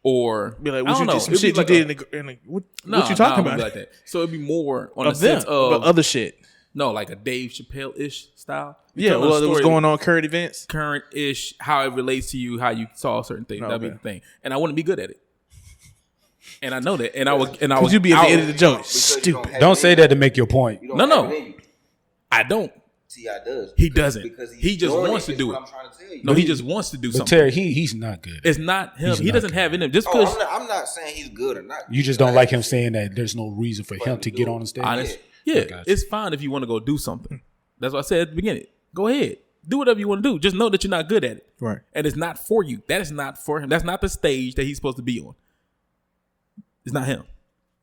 or Be like, I what don't you know. did, some It'd be shit like you a- did in the what No, you talking it wouldn't about? be like that. So it'd be more on the Of them, sense of but other shit. no, like a Dave Chappelle ish style. Yeah, well, it was going on current events. current ish, how it relates to you, how you saw certain things. That'd be Okay. the thing, and I wouldn't be good at it. And I know that, and I would. Because you be at the end of the joke. Because you Stupid. have Don't it say in that to make your point. you. You No, don't no. have it in you. I don't. T.I. does. He doesn't. Because He just doing wants to is do what it. I'm trying to tell you. No, he just wants to do But something. Terry, he's not good. It's not him. He's He not doesn't good. have in him. Just Oh, because, I'm not saying he's good or not. You just don't like him saying that there's no reason for him to get on the stage. honest, I yeah, got you. it's fine if you want to go do something. That's what I said at the beginning. Go ahead, do whatever you want to do. Just know that you're not good at it, Right. and it's not for you. That is not for him. That's not the stage that he's supposed to be on. It's not him.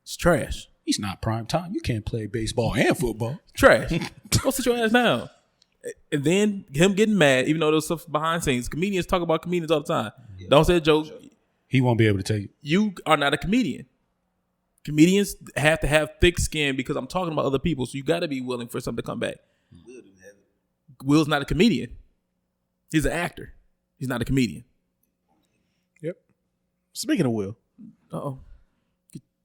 It's trash. He's not prime time. You can't play baseball and football. Trash. Go sit your ass down. And then him getting mad, even though there's stuff behind scenes. Comedians talk about comedians all the time. Don't say a joke. He won't be able to tell you. You are not a comedian. Comedians have to have thick skin because I'm talking about other people. So you got to be willing for something to come back. Will's not a comedian. He's an actor. He's not a comedian. Yep. Speaking of Will, Uh-oh.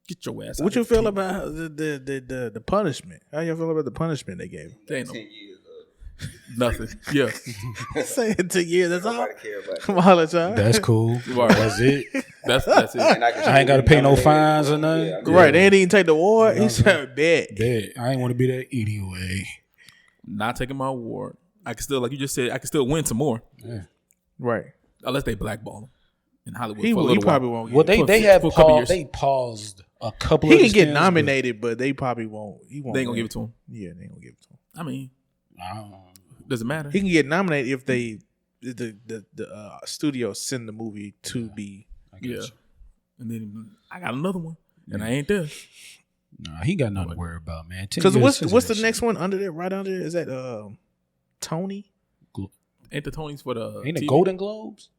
Get your ass out. what you of the feel team. about the punishment? How you feel about the punishment they gave him? They ain't no- 10 years. nothing. Yeah. Say it 2 years. That's all. Nobody care about Come on, let's try. That's cool. Right. That's it. That's it. And I ain't got to pay no fines or nothing. Yeah, Right. They didn't even take the award. He said, bet. Bet. I ain't want to be there anyway. Not taking my award. I can still, like you just said, I can still win some more. Right. Unless they blackball him in Hollywood. He for a will. little He probably while. won't. Get Well, it. they For have a couple paused. years. They paused a couple. He of can his get skins, but nominated, but they probably won't. He won't. They ain't gonna win. give it to him. Yeah, they ain't gonna give it to him. I mean, I don't know. doesn't matter. He can get nominated if they the studio send the movie to be. I guess. Yeah. And then I got another one, and I ain't there. Nah, he got nothing to worry about, man. 10 Because years what's since the that next shit. one under there? Right under there is that Tony. Ain't the Tonys for the Ain't it TV? Golden Globes?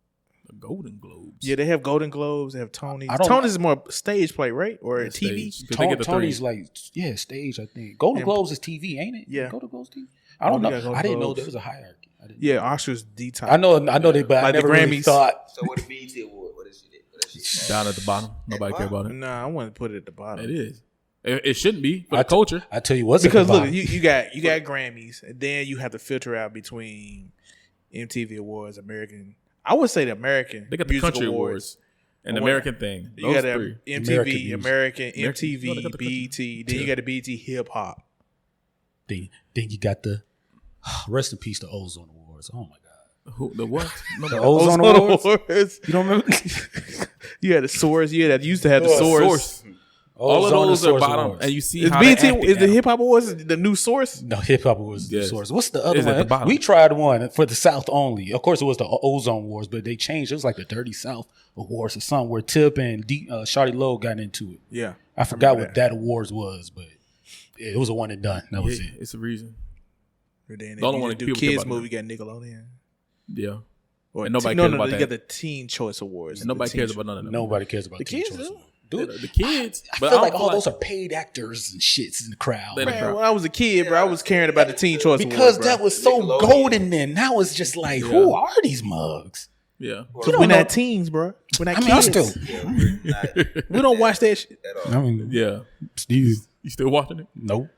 The Golden Globes. Yeah, they have Golden Globes. They have Tony. I don't- Tony's is more stage play, right? Or Yeah, TV. stage. 'Cause they get the Tony's three. like stage, I think. Golden And- Globes is TV, ain't it? Yeah. Golden Globes TV. I don't we know. got Golden I didn't know Globes. there was a hierarchy. I didn't. Yeah, Oscars D top. I know they, but I Like the never really Grammys. thought. So what the BET award? What is it? What is it? Down at the bottom. Nobody care about it. Nah, I want to put it at the bottom. It is. It shouldn't be for the culture. I tell you what's Because at the look, bottom. you got Grammys, and then you have to filter out between MTV Awards, American. I would say the American. They got the Music country awards and the Or what? American thing. You Those got three. the MTV, American American, American- no, MTV, they got the country. BET. Then you got the BET Hip Hop. Then you got the rest in peace the Ozone Awards. Oh my god, Who, the what? the Nobody. Ozone Awards. Awards. You don't remember? You had the Source. You used to have the Source. All of Ozone those and are Source bottom, Awards. and you see Is how BET they acting is the now. Hip Hop Awards the new source? No, hip hop was the Yes. source. What's the other It's at the one? bottom. We tried one for the South only. Of course, it was the Ozone Wars, but they changed. It was like the Dirty South Awards or something where Tip and Shawty Lowe got into it. Yeah, I forgot remember what that awards was, but it was a one and done. That was Yeah, it. it's a reason. And then The only if one you that do people care kids about movie got Nickelodeon. Yeah, Or And nobody no, cares no, about you that. got the Teen Choice Awards. and nobody The cares Teen about none of them. Nobody cares about The Teen kids Choice. do. Dude, The kids, I but feel don't like all feel those are paid actors and shits in the crowd. They- bro. Man, when I was a kid, bro, I was caring about the Teen Choice Because Awards, that bro. was so Nickelodeon. golden then. Now it's just like, who are these mugs? Yeah, Because You we're don't know- not teens, bro. We're not I mean, I kids. still, Yeah, we're not We don't watch that shit. at all. I mean, yeah. Steve, You still watching it? nope.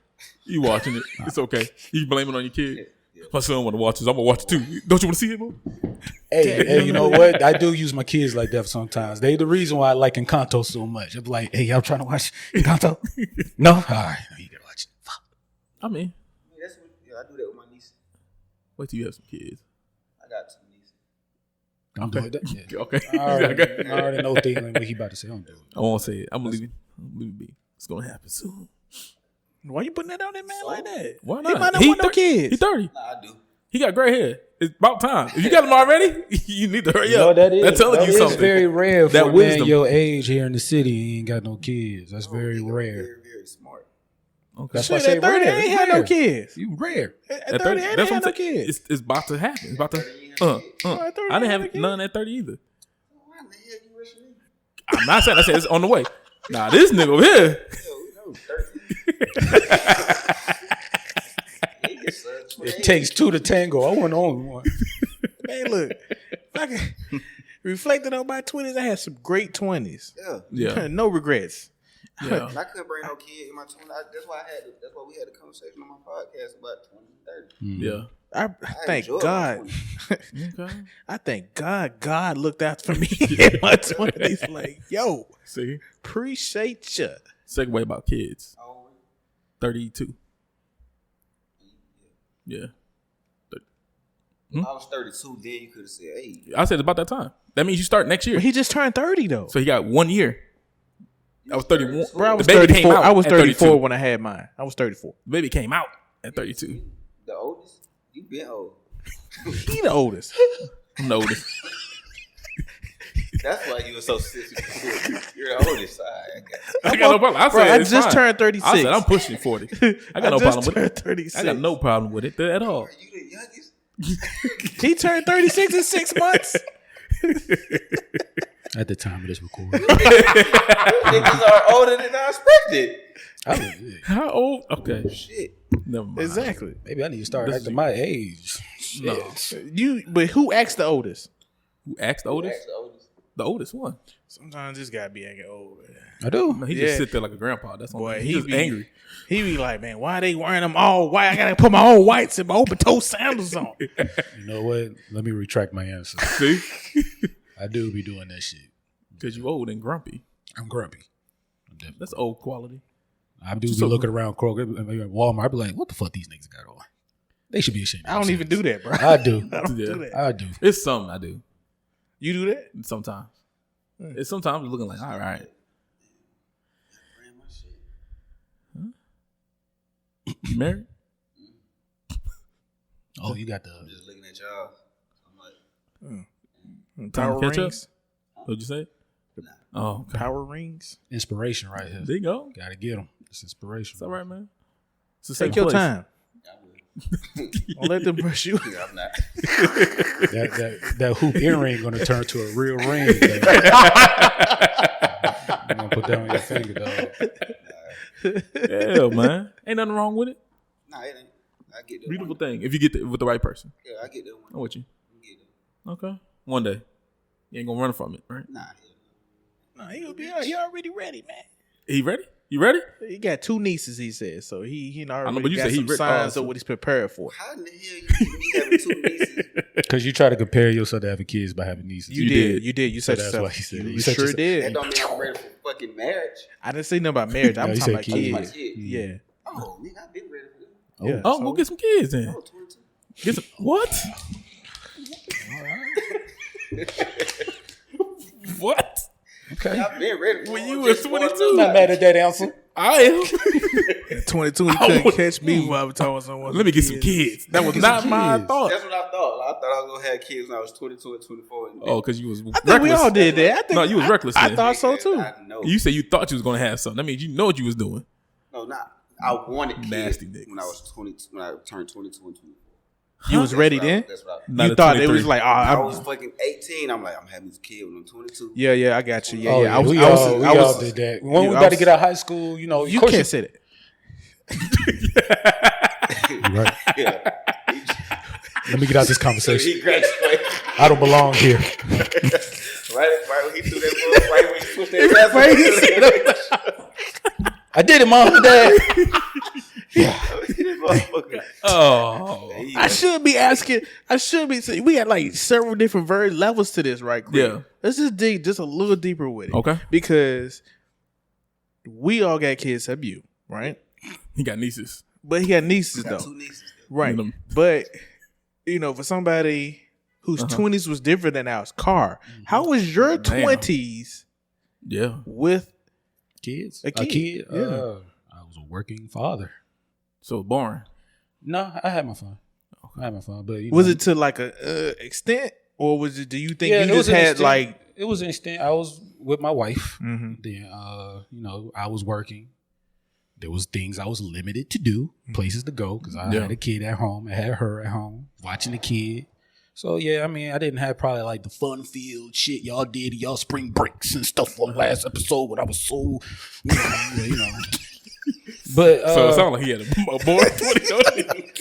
You watching it? It's okay. You blame it on your kid. My son want to watch this. I'm gonna watch it too. Don't you want to see it, bro? Hey, you know what? I do use my kids like that sometimes. They the reason why I like Encanto so much. I'm like, hey, y'all trying to watch Encanto? No? All right. No, you gotta watch it. Fuck. I mean, That's what, yeah, I do that with my niece. wait till you have some kids. I got 2 nieces. Don't do it. That, yeah. Okay. I already know Thielen, what he about to say. Don't do it. I won't say it. I'm gonna leave it be. It's gonna happen soon. Why you putting that on that man like that? Why He not? might not want no 30 kids. He 30. Nah, I do. He got gray hair. It's about time. If you got him already, you need to hurry You know, up. that is, That's telling that you is something. very rare for That a man wisdom. your age here in the city. He ain't got no kids. That's very They're rare. Very, very smart. Okay. That's why I Shit, say at 30, rare. I ain't had no Rare. kids. You rare. At 30, I ain't had no kids. It's about to happen. It's about to. at 30, I didn't I have had a none at 30 either. Why in the hell you rushing me? I'm not saying. I said it's on the way. Nah, this nigga over here. Yo, no, 30. It takes 2 to tango. I wasn't the only one. Man, look. I can, reflecting on my 20s, I had some great 20s. Yeah. Yeah. No regrets. Yeah. And I couldn't bring no kid in my 20s. That's why we had a conversation on my podcast about 20 and 30. Yeah. I thank enjoyed God. my Okay. I thank God looked out for me in my 20s. Like, yo, See. appreciate ya. Segue about kids. Oh, 32. Yeah. I was 32, then you could have said, hey. I said it's about that time. That means you start next year. But he just turned 30 though. So he got 1 year. I was 31. Bro, I was The baby came 34. out I was at 34 32. when I had mine. I was 34. The baby came out at 32. The oldest? You been old. He the oldest. I'm the oldest. That's why you were so sissy. You're the oldest. I got no problem. I Bro, said I it's just fine. turned 36. I said I'm pushing 40. I got no problem with it. 36. I got no problem with it at all. Are you the youngest? He turned 36 in 6 months. At the time of this recording. Niggas are older than I expected. How old? Okay. Shit. Never mind. Exactly. Maybe I need to start acting my age. No. But who asked the oldest? Who asked the oldest? That's the oldest. The oldest one. Sometimes this guy be acting old. I do. No, he Yeah. just sit there like a grandpa. That's Boy, boy. he He's just be angry. He be like, man, why they wearing them all white? I gotta put my old whites and my open toe sandals on. You know what? Let me retract my answer. See? I do be doing that shit. Because you old and grumpy. I'm grumpy. I'm definitely. That's old quality. I do be So- looking around Kroger, maybe at Walmart. I be like, what the fuck these niggas got on? They should be ashamed. of I don't even do that, bro. I do. I don't Yeah. do that. I do. It's something I do. You do that? Sometimes. It's sometimes looking like, all right. Ran my shit. You married? Oh, you got the. I'm just looking at y'all. I'm like, Power catch up? rings. What'd you say? Oh, okay. Power rings. Inspiration right here. There you go. Gotta get them. It's inspiration. It's all right, man. It's the Take same your place. time. I would. Don't let them brush you. Yeah, I'm not. That hoop earring gonna turn to a real ring. I'm gonna put that on your finger, dog. Yeah, man. Ain't nothing wrong with it. Nah, it ain't. I get that Beautiful one. thing. If you get with the right person. Yeah, I get that one. I'm with you. I get that. Okay. One day. You ain't gonna run from it, right? Nah, No, he already ready, man. He ready? You ready? He got 2 nieces, he says. So he already know, but you got said he some ready. signs So- of what he's prepared for. how in the hell you keep me having 2 nieces? Because you try to compare yourself to having kids by having nieces. You did. did. You said that's yourself. why he said it. You You said sure yourself. That did. don't mean I'm ready for fucking marriage. I didn't say nothing about marriage. I'm No, you talking said about kids. kids. Kids. Yeah. Oh, nigga, I've been ready for this. Yeah. Oh, So- go get some kids then. Oh, 22. Get some what? What? Okay. I've been ready. When you was 22. I'm not mad at that answer. I am. At 22, you couldn't catch me while I was talking to someone. Let me get some kids. That was not my thought. That's what I thought. I thought I was gonna have kids when I was 22 and 24. Oh, because you was I think we all did that. I think No, you was reckless. I then. thought so too. I know. You said you thought you was gonna have something. That means you know what you was doing. No, not. I wanted kids Nasty niggas. when I was 22. When I turned 22 and 24. You was ready then? That's what I. Not You at thought it 23. was like, I oh, was fucking 18. I'm like, I'm having this kid when I'm 22. yeah, I got you. Yeah, Oh, yeah. we all did that. When we got to get out of high school, you know, You of course can't say that. Right. Yeah. Let me get out this conversation. He graduated. I don't belong here. right when he threw that ball, right when he pushed that pass. I did it, Mom and Dad. Oh, I should be asking. I should be saying we got like several different levels to this, right? Chris? Yeah. Let's just dig just a little deeper with it. Okay. Because we all got kids except you, right? he got nieces. But he got nieces Got though. 2 nieces. Right. Mm. But you know, for somebody whose 20s was different than ours, Car, how was your 20s Yeah. with Kids. A kid, yeah. I was a working father. So boring. No, I had my fun. But you was know, it to like a extent, or was it? Do you think yeah, you it was just an had extent. like? It was an extent. I was with my wife. Mhm. Then, you know, I was working. There was things I was limited to do, places to go, because I Yeah. had a kid at home. I had her at home watching the kid. So yeah, I mean, I didn't have probably like the fun field shit y'all did, y'all spring breaks and stuff on last episode when I was so, you know. But So it sounded like he had a boring 20.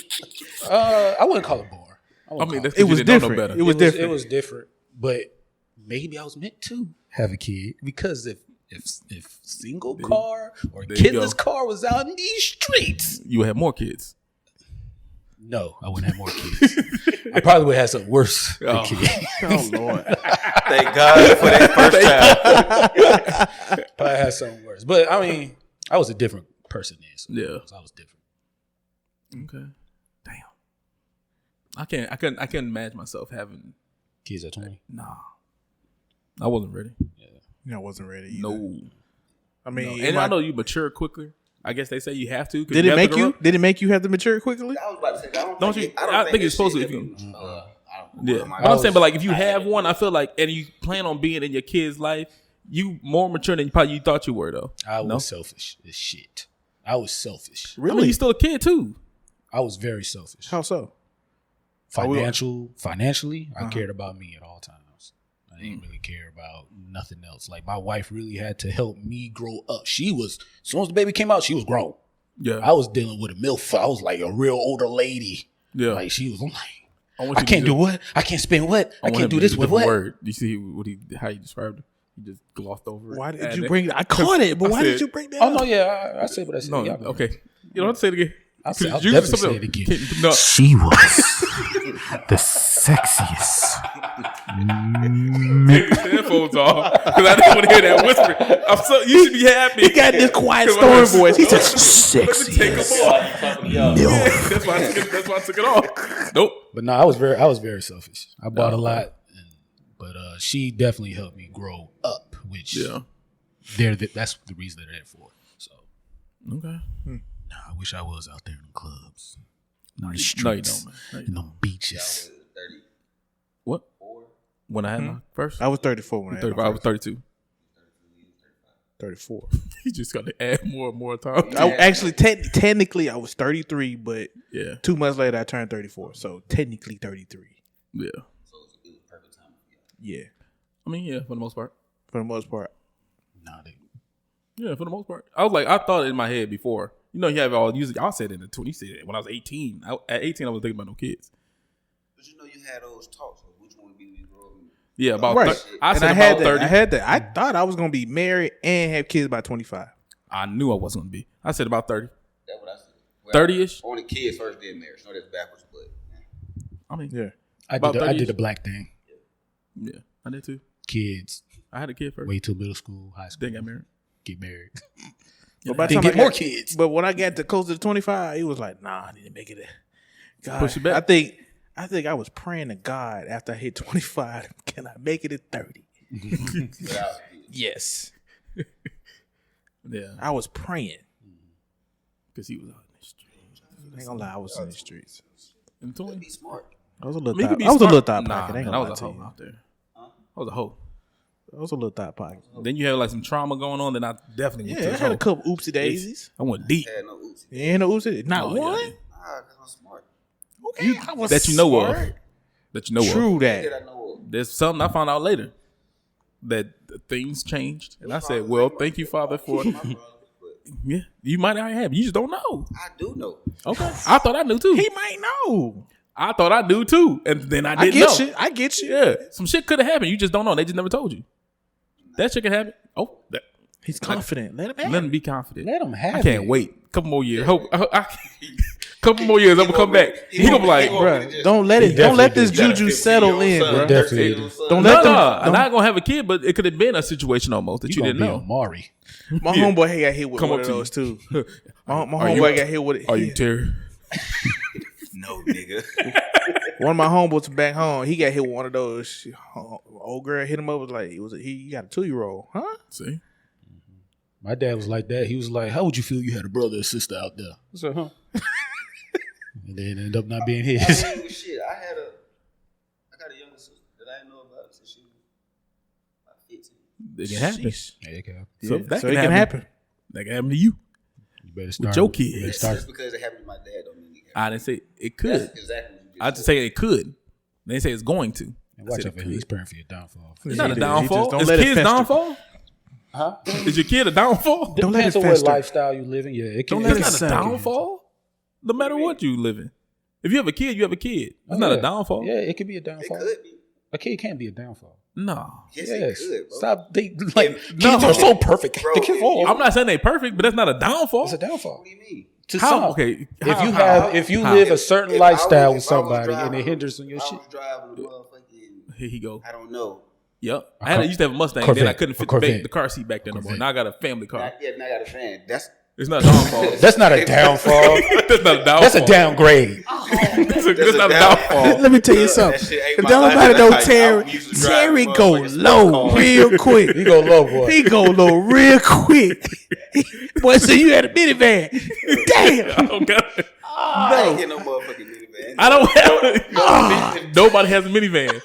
I wouldn't call it boring. I mean, that's 'cause It you was didn't know no different. better. It was different. It was different, but maybe I was meant to have a kid because if single car or there you kidless go. car was out in these streets, You would have more kids. no, I wouldn't have more kids. I probably would have something worse than Oh. kid. Oh Lord! Thank God for that first child. Probably have something worse. But I mean, I was a different person then. So Yeah. I was different. Okay. Damn. I couldn't imagine myself having. Kids at 20. Nah. I wasn't ready. I wasn't ready. Either. No. I mean, And I know you mature quicker. I guess they say you have to. 'Cause Did you it have to make grow you? up. Did it make you have to mature quickly? I was about to say, I Don't you? I think it's supposed to. If you, yeah, my but I'm saying, but like if you have one, I feel like, and you plan on being in your kid's life, you more mature than you thought you were though. I was No? selfish as shit. I was selfish. I mean, you still a kid too. I was very selfish. How so? Financially, I cared about me at all times. I didn't really care about nothing else. Like my wife really had to help me grow up. She was, as soon as the baby came out, she was grown. Yeah, I was dealing with a MILF. I was like a real older lady. yeah. Like she was, I'm like, want you I to can't do what? I can't spend what? I want him can't do to this use a with different what? word. You see how he described it? He just glossed over it. Why did And you then- bring? I caught it, but I why did said- you bring that? Oh up? no, yeah, I said what I said. No, Y'all go okay. ahead. You don't have to say it again. I'll You definitely just- say it again. No, She was the sexiest. take the headphones off because I didn't want to hear that whisper. I'm so you should be happy. He got this quiet storm voice. He said, Let me take him off. MILF. That's why I took it off. Nope. But no, I was very selfish. I bought a lot, but she definitely helped me grow up, which Yeah. that's the reason they're there for. So Okay. I wish I was out there in the clubs, in the No, you streets, don't, man. No, you in the beaches. 30. What? When I had my first? I was 34 when I had 35. my I was first. 32. 34. You just got to add more and more time. I actually technically I was 33, but Yeah. 2 months later I turned 34, so technically 33. Yeah. So it was perfect time. Yeah, I mean, yeah, for the most part. for the most part. Nah, they, Yeah, for the most part. I was like, I thought it in my head before. You know, you have all usually. I said it in the 20. You said it when I was 18. At 18, I was thinking about no kids. But you know, you had those talks of which one to be when you grow up. Yeah, about Right. I And said I about had that. 30. I had that. I thought I was gonna be married and have kids by 25. I knew I wasn't gonna be. I said about 30. That's what I said. Well, 30-ish? Only kids first, then marriage. No, that's backwards, but I mean, Yeah. I About did. I 30 did the black thing. yeah, I did too. Kids I had a kid first. wait till middle school, high school, Then got married. get married, But by the then time get I more got- kids. But when I got to close to 25, he was like, "Nah, I need to make it." God, Push it back. I think I was praying to God after I hit 25. Can I make it at 30? Yes. Yeah, I was praying. because he was out in the street. I ain't gonna lie, I was in the streets. In the 20s? Be smart. I was a little I mean, you could thought. be I was a smart. little thought Nah, pocket. I ain't man, gonna I lie was a to hoe you. out there. I was a hoe. I was a little thought pocket. Then you have like some trauma going on, then I definitely went Yeah, to I the had a hoe. couple oopsie daisies. I went deep. Had no oops. You ain't no oopsie. Not Oh, yeah. one. Nah, cause I'm smart. Okay, I was That you know smart. of. That you know of. True Did that. I know of? There's something I found out later that things changed, and I said, "Well, thank you, Father, for." My brother, but Yeah, you might not have. You just don't know. I do know. Okay, I thought I knew too. He might know. I thought I knew too, and then I I didn't get know. you. I get you. Yeah, some shit could have happened. You just don't know. They just never told you. That shit can happen. Oh, He's confident. Let him have let it. him be confident. Let him have I can't it. wait. Couple more years. Couple more years. I'm gonna come back. He gonna be like, Bruh, don't let it. Don't let this juju settle in, bro. Definitely. Don't no, let them. I'm not gonna have a kid, but it could have been a situation almost that you gonna didn't be know. Amari. My homeboy he got hit with Come one up of to you. those too. My Are you- homeboy got hit with it. Are you Terry? No, nigga. One of my homeboys back home, he got hit with one of those. Old girl hit him up. Was like, he got a 2-year-old, huh? See, My dad was like that. He was like, "How would you feel you had a brother or sister out there?" I said, "Huh?" And then it ended up not being I his. mean, shit. I got a younger sister that I didn't know about since she was like 15. it can happen. Sheesh. Yeah, it can. So, Yeah, that so can it can happen. That can happen to you. You better start your you better kids. start- Just because it happened to my dad don't mean it I didn't say it could. That's exactly what you I just say it could. They say it's going to. And I watch said out it for him. He's could. praying for your downfall. It's not a He downfall. just don't Is let it kids fester. downfall? Huh? Is your kid a downfall? Don't let Depends it on what fester. lifestyle you living. Yeah, it can. Don't let It's it not a suck. downfall. No matter what you live in. If you have a kid, you have a kid. It's not Yeah. a downfall. Yeah, it could be a It downfall. could be. A kid can't be a downfall. No. Yes, Yes. it could, bro. Stop. They like No. kids are so perfect. Bro, The kids are I'm not saying they perfect, but that's not a downfall. It's a downfall. What do you mean? To How? some. Okay. If you live a certain If lifestyle I with was- if I was somebody and driving- it hinders on your if I shit. was driving a motherfucking, Here he go. I don't know. Yep. I used to have a Mustang. Corvette. Then I couldn't fit A Corvette. the car seat back there no more. Now I got a family car. Not yet, and I got a fan. That's It's not a downfall. That's not a downfall. That's not a downfall. That's a downgrade. That's not a downfall. Let me tell you something. That shit ain't If my don't life. nobody know That's like, Terry, I used to drive Terry a go motherfucking low sports car. real quick. You go low, boy. He go low real quick. Boy, so you had a minivan. Damn. I don't got it. I ain't get no motherfucking minivan. I don't have it. Nobody has a minivan.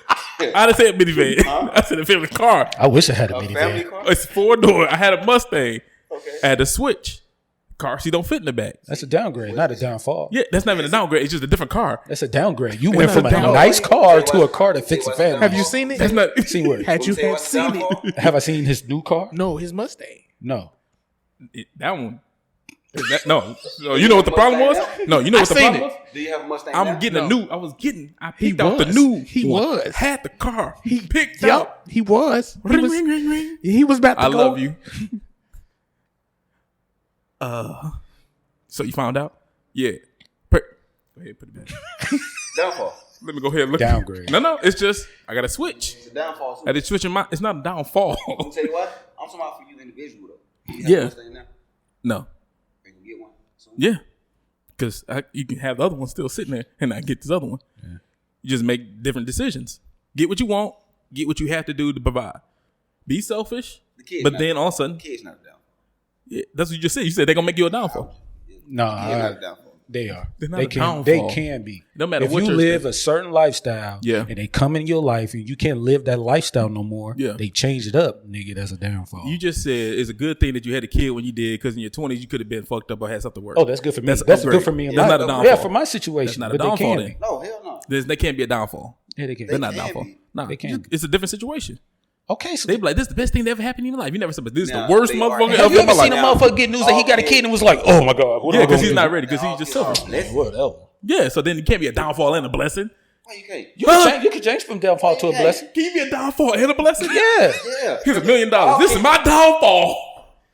I didn't say a minivan. I said a family car. I wish I had a A family minivan. car? It's 4-door. I had a Mustang. Okay. I had to switch. Car seat don't fit in the back. That's a downgrade, not a downfall. Yeah, that's not even a downgrade. It's just a different car. That's a downgrade. You went not from a a downgrade. nice car to a car that fits a family. Have you seen it? That's not. seen where? Had you Say had what's the seen downfall? it? Have I seen his new car? No, his Mustang. No. That one. No. You know what the problem was? No, you know what the seen problem it. was? Do you have a Mustang? I'm now? getting a new. I picked He out the was. new. He one. was. Had the car. He picked out. Yup, he was. He Ring, was. ring, ring, ring. He was about to I go. love you. So you found out? Yeah. Go ahead, put it back. Downfall. Let me go ahead and look. Downgrade. No, it's just I gotta switch. It's a downfall. I did switch in my. It's not a downfall. Let me tell you what. I'm talking about for you individual though. You have Yeah. a Mustang now? No. You can get one. soon? Yeah. Because you can have the other one still sitting there, and I get this other one. You just make different decisions. Get what you want. Get what you have to do to provide. Be selfish, The kid's but not- then all of a sudden, Kid's not a downfall. yeah, that's what you just said. You said they're gonna make you a downfall. No, Kid's not a downfall. they are. They're not They a can. They downfall. can be. No matter if what you your live state- a certain lifestyle, Yeah. and they come in your life and you can't live that lifestyle no more, Yeah. they change it up, nigga. That's a downfall. You just said it's a good thing that you had a kid when you did, because in your 20s you could have been fucked up or had something worse. oh, that's good for me. That's That's, upgrade. good for me. In That's my, not a downfall. Yeah, for my situation. That's not a but they downfall can then. be. No, hell no. They can't be a downfall. Yeah, they can. They're not a can downfall. be. Nah, They can. it's a different situation. Okay, so They be like, this is the best thing that ever happened in your life. You never said, but this is Nah, the worst they are. motherfucker Have have ever you in my ever seen a life. motherfucker get news that he got a kid and was like, "Oh my god, what am Yeah, I because gonna he's do?" not ready, because he's just All suffering. kids are blessed. Whatever. Yeah, so then you can't be a downfall and a blessing. Why you can't? You can change from downfall to a Hey. blessing. Can you be a downfall and a blessing? Yeah, Yeah. Here's $1 million. This is my downfall.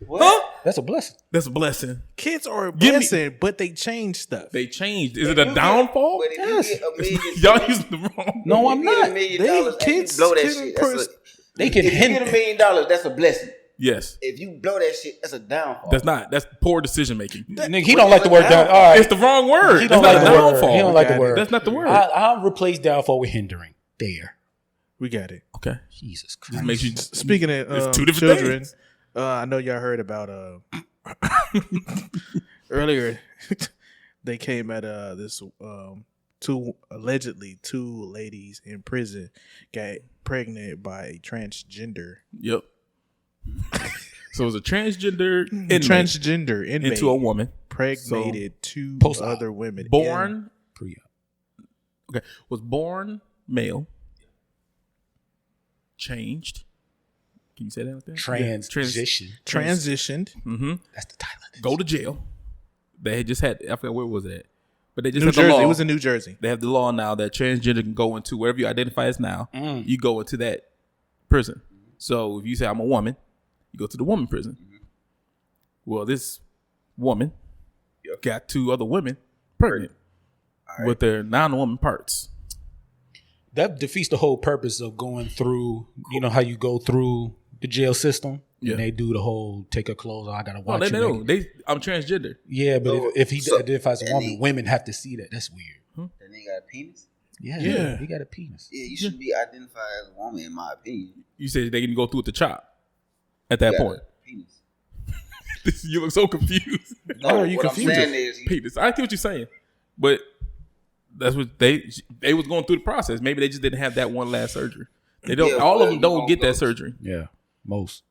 What? Huh? that's a blessing. That's a blessing. Kids are a Give me- blessing, but they change stuff. They changed. Is it a downfall? But if Yes. you get $1 million, Y'all using the wrong. No, I'm you get not. $1 million They- and kids you blow that can shit. That's They can if you get hinder. $1 million, that's a blessing. Yes. If you blow that shit, that's a downfall. That's not. That's poor decision making. Nigga, he don't like the word down. All right, It's the wrong word. he That's don't not like a the word. downfall. He don't like the Got it. word. That's not the word. I'll replace downfall with hindering. There. We got it. Okay. Jesus Christ. Just makes you. Speaking of It's two different children, things. I know y'all heard about earlier. They came at this allegedly two ladies in prison got pregnant by a transgender. Yep. So it was a transgender Inmate into a woman pregnated two Post-op. other women. born. Pre-op. Okay, was born male. Changed. Can you say that like that? Transition. Transitioned. Mm-hmm. That's the title. Go to jail. They had just had. I forgot where was it at, but they just New had the Jersey. law. It was in New Jersey. They have the law now that transgender can go into wherever you identify as now. You go into that prison. So if you say I'm a woman, you go to the woman prison. Well, this woman got two other women pregnant with their non-woman parts. That defeats the whole purpose of going through, you know how you go through the jail system? Yeah. And they do the whole take her clothes off, I gotta watch No, they you. know. I'm transgender. Yeah, but if he So- identifies as a and woman, women have to see that. That's weird. That nigga got a penis? Yeah. He got a penis. Yeah, you should be identified as a woman, in my opinion. You said they can go through with the chop at that You got point. a penis. You look so confused. No, are you what confused? I'm saying is, Penis. I get what you're saying, but that's what they was going through the process. Maybe they just didn't have that one last surgery. They don't. Yeah, all well, of them you don't gonna get go- that surgery. Yeah. Most.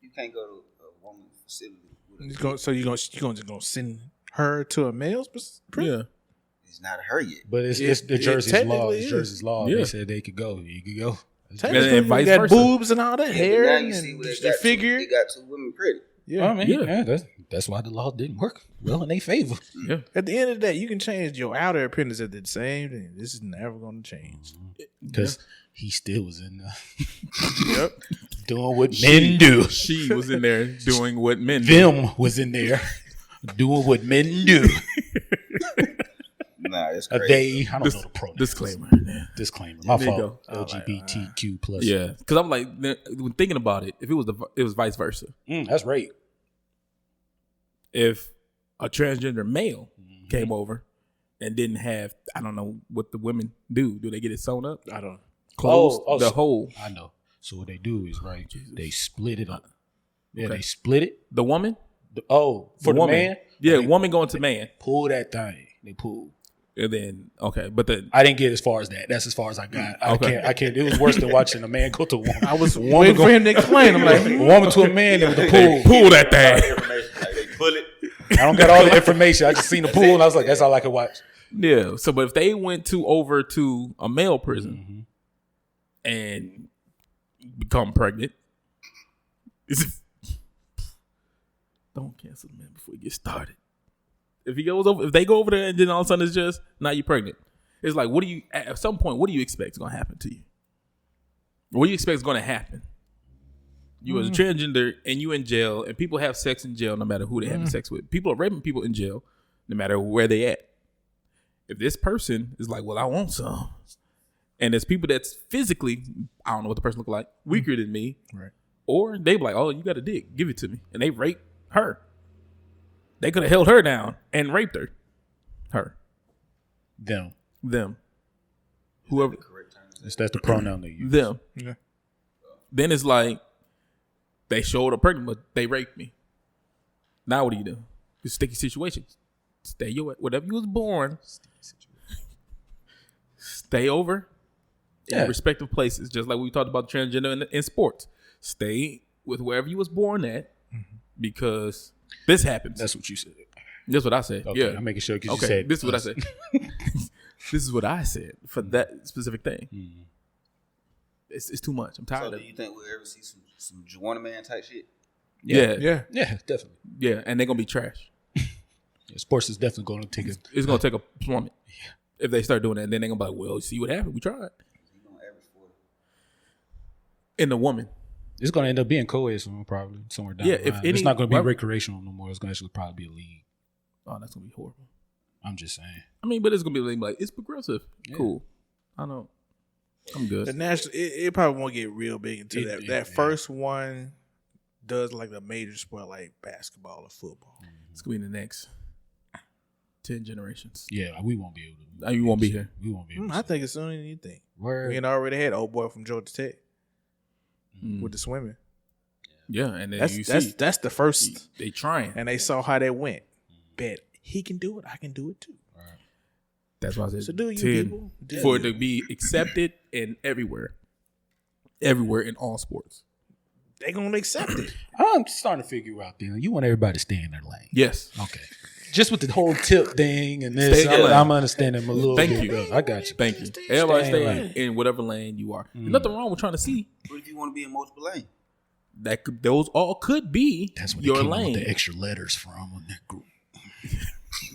you can't go to a woman's facility with a So you're gonna send her to a male's prison? Yeah. It's not her yet. But it's the It Jersey's law. technically It's is. Jersey's law. Yeah. They said they could go. You could go. Technically, And vice you got versa. boobs and all that Yeah, hair but now and you see what they the got figure. They got two women pregnant. Yeah. I mean, Yeah. that's why the law didn't work well in their favor. Yeah. At the end of the day, you can change your outer appearance at the same thing. This is never going to change. Because he still was in there Yep. doing what men do. She was in there doing what men do. Them was in there doing what men do. Nah, it's A crazy. they, I don't know the pronouns. Disclaimer. Yeah. Disclaimer. My There you fault. go. LGBTQ plus. Yeah. Because I'm like, when thinking about it, if it was vice versa. That's right. If a transgender male came over and didn't have, I don't know what the women do. Do they get it sewn up? I don't. Close Oh, the so- hole. I know. So what they do is right. They split it up. Yeah, Okay. they split it. The woman? For the woman. man. Yeah, they woman going to man. pull that thing. They pull. And then, okay. But the I didn't get as far as that. That's as far as I got. Okay. I can't. It was worse than watching a man go to a woman. I was woman waiting go- for him to explain. I'm like, a woman to a man. It was the pool. pull that thing. Like they pull it. I don't got all the information. I just seen the pool and I was like, that's all I could watch. Yeah. So, but if they went over to a male prison and become pregnant, don't cancel the man before you get started. If they go over there and then all of a sudden it's just now you're pregnant. It's like, at some point, what do you expect is going to happen to you? What do you expect is going to happen? You as a transgender and you in jail, and people have sex in jail no matter who they having sex with. People are raping people in jail no matter where they at. If this person is like, well, I want some, and there's people that's physically, I don't know what the person look like, weaker than me, right. or they be like, oh, you got a dick, give it to me, and they rape her. They could have held her down and raped her. Them. Whoever. That's the pronoun they use. Them. Yeah. Then it's like they showed up pregnant, but they raped me. Now what do you do? It's sticky situations. Stay whatever you was born. Stay over in respective places, just like we talked about transgender in sports. Stay with wherever you was born at, because this happens. That's what you said. That's what I said. Okay, Yeah, I'm making sure because okay. you said This is what I said. This is what I said for that specific thing. It's too much. I'm tired So of do it. you think we'll ever see some Juana Man type shit? Yeah. Yeah, definitely. Yeah, and they're gonna be trash. Yeah, sports is definitely going to take a. It's gonna take a plummet if they start doing that. And then they're gonna be like, "Well, see what happened? We tried." He gonna average 40. In the woman, It's going to end up being co-ed soon, probably somewhere down Yeah, the if line. any- It's not going to be well- recreational no more. It's going to actually probably be a league. oh, that's gonna be horrible. I'm just saying. I mean, but it's gonna be like it's progressive. Cool. I know. I'm good. The national, it probably won't get real big until It- that yeah. first one does like the major sport like basketball or football. It's gonna be the next. 10 generations. Yeah, we won't be able to. You won't be here. We won't be able to. I think it's sooner than you think. Word. We had already had old boy from Georgia Tech with the swimming. Yeah, and then That's the first. they trying. And they saw how that went. Bet he can do it. I can do it too. That's why I said So do you 10 people? Do for you. it to be accepted in everywhere in all sports. They gonna accept it. I'm starting to figure out, Dylan. You want everybody to stay in their lane. Yes. Okay. Just with the whole tip thing and this, Stay in your lane. I'm understanding a little Thank bit you. better. I got you. Thank you. Everybody Stay in stay in whatever lane you are. There's nothing wrong with trying to see What if you want to be in multiple lanes? those all could be That's what your they came up lane. with the extra letters from on that group.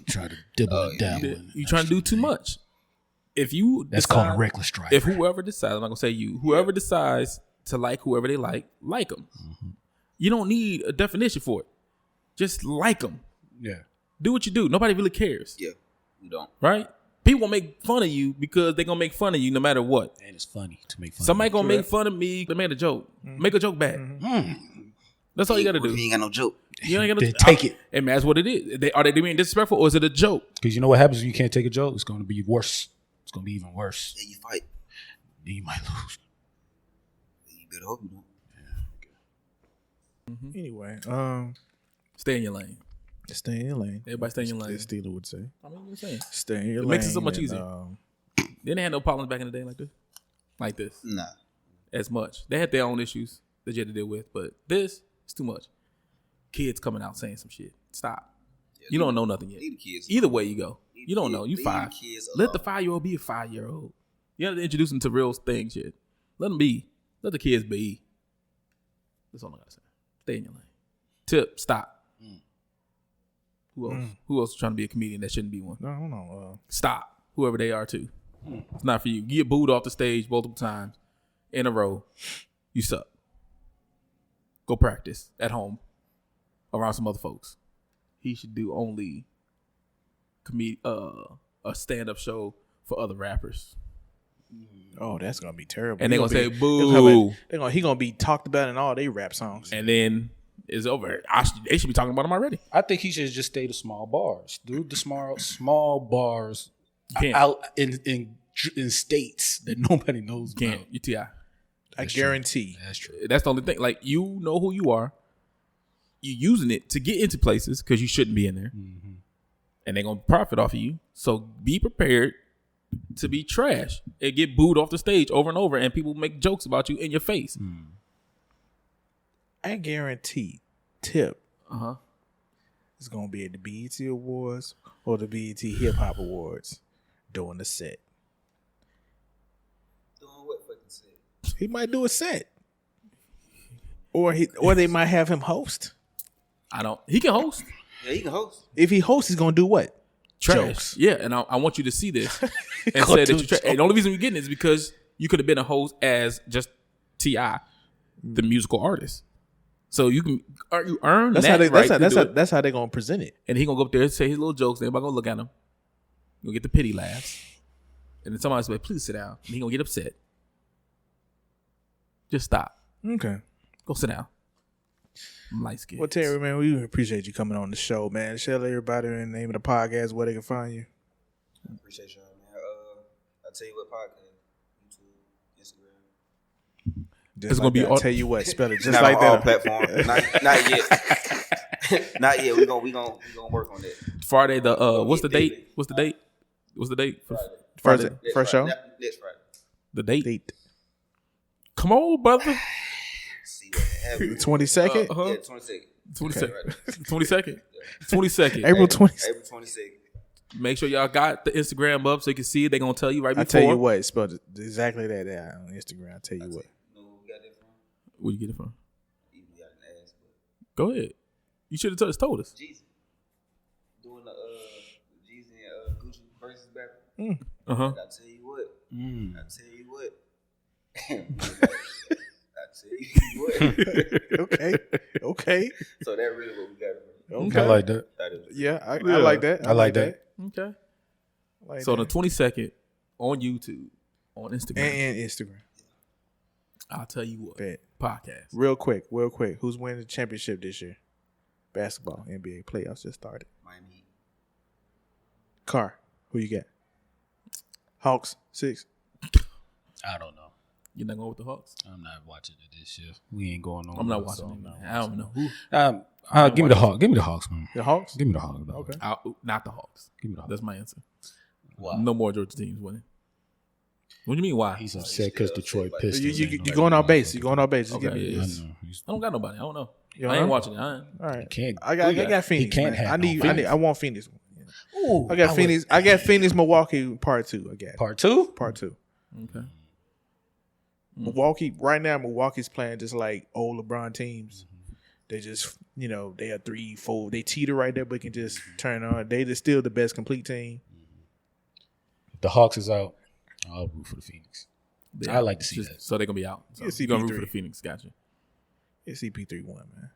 Try to double it down. You trying to do too much. If you That's decide, called a reckless driver. if whoever decides, I'm not gonna say you, whoever decides to like whoever they like them. You don't need a definition for it. Just like them. Yeah. Do what you do. Nobody really cares, Yeah, we don't. right? People gonna make fun of you because they're gonna make fun of you no matter what. And it's funny to make fun Somebody of. gonna make fun of me. They made a joke. Make a joke back. That's all you gotta What if do. you ain't got no joke? You ain't Then take it. And that's what it is. Are they being disrespectful or is it a joke? Because you know what happens when you can't take a joke? It's going to be worse. It's going to be even worse. Yeah, you fight. Then you might lose. You better hope you don't. Anyway, Stay in your lane. stay in your lane. Everybody stay in your lane. As Steeler would say. I mean, what I'm saying. Stay in your It lane. makes it so much and, easier. They didn't have no problems back in the day like this. Like this. Nah. As much. They had their own issues that you had to deal with, but this is too much. Kids coming out saying some shit. Stop. You don't know nothing yet. Leave the kids. Either way you go. You don't know. You Leave 5. the kids Let the alone. 5-year-old be a 5-year-old. You have to introduce them to real things, shit. Let them be. Let the kids be. That's all I gotta say. Stay in your lane. Tip, stop. Who else? Who else is trying to be a comedian that shouldn't be one? No, hold on. Stop. Whoever they are too. It's not for you. You get booed off the stage multiple times in a row. You suck. Go practice at home around some other folks. He should do only a stand-up show for other rappers. Oh, that's gonna be terrible. And they gonna say, be- boo. He gonna be talked about in all they rap songs. And then it's over. They should be talking about him already. I think he should just stay to small bars. Do the small bars Can't. out in states that nobody knows Can't. about. You T.I. I guarantee. That's true. That's the only thing. Like, you know who you are. You're using it to get into places because you shouldn't be in there. And they're going to profit off of you. So be prepared to be trash and get booed off the stage over and over, and people make jokes about you in your face. I guarantee Tip Uh-huh. is gonna be at the BET Awards or the BET Hip Hop Awards doing the set. Doing what fucking shit? He might do a set. Or they might have him host. He can host. Yeah, he can host. If he hosts, he's gonna do what? Trash. Jokes. Yeah, and I want you to see this and Gonna say that do you're trash. And the only reason we're getting it is because you could have been a host as just T.I., the musical artist. So you earn That's that how they. right to do it. That's how they're gonna present it. And he gonna go up there and say his little jokes. And everybody gonna look at him. Gonna get the pity laughs. And then somebody say, "Please sit down." And he gonna get upset. Just stop. Okay. Go sit down. I'm light skinned. Well, Terry, man, we appreciate you coming on the show, man. Tell everybody in the name of the podcast where they can find you. I appreciate y'all, man. I'll tell you what podcast. YouTube, Instagram. Just It's gonna be that. all- Tell you what, spell it just Not like on all that. platforms. Not yet. Not yet. We gonna work on that. Friday the what's the date? What's the date? What's the date? For First Next show. Friday. Next Friday. The date? Date. Come on, brother. See what happens. 22nd. Uh-huh. Yeah, 22nd. 22nd. 22nd. April 22nd. April 22nd. Make sure y'all got the Instagram up so you can see it. They're gonna tell you right before. I tell you what, spelled it exactly that on Instagram. I tell you what. You know where we got that from? Where you get it from? Even got an ass, but Go ahead. You should have told us. Jeezy. Doing the Jeezy and Gucci versus battle. Uh-huh. I tell you what. I tell you what. Okay. So that really what we got. Okay. I like that. That is. Yeah, I like that. I like that. Okay. I like So that. the 22nd on YouTube, on Instagram. and Instagram. I'll tell you what. Bet. Podcast. Real quick. Who's winning the championship this year? Basketball, NBA playoffs just started. Miami Heat. Car, who you got? Hawks 6. I don't know. You're not going with the Hawks? I'm not watching it this year. We ain't going on. I'm not watching it. I don't know who. Give me the Hawks. Give me the Hawks, man. The Hawks? Give me the Hawks. Okay. Not the Hawks. Give me the Hawks. That's my answer. Wow. No more Georgia teams winning. What do you mean? Why? He's upset because Detroit Pistons. You going out base. You going out base. Just Okay, give me yeah. this. I don't got nobody. I don't know. You don't I ain't know? watching it. All right. Can't. I got Phoenix. He can't man. have I want Phoenix. Ooh, I got Phoenix. I got Phoenix, Milwaukee, part 2. I got Part 2? part 2. Okay. Milwaukee right now. Milwaukee's playing just like old LeBron teams. They just they are 3, 4. They teeter right there, but can just turn on. They still the best complete team. If the Hawks is out, I'll root for the Phoenix. I like to see that. So they're gonna be out. So Yeah, you're gonna root CP3. for the Phoenix. Gotcha. It's CP3 won, man.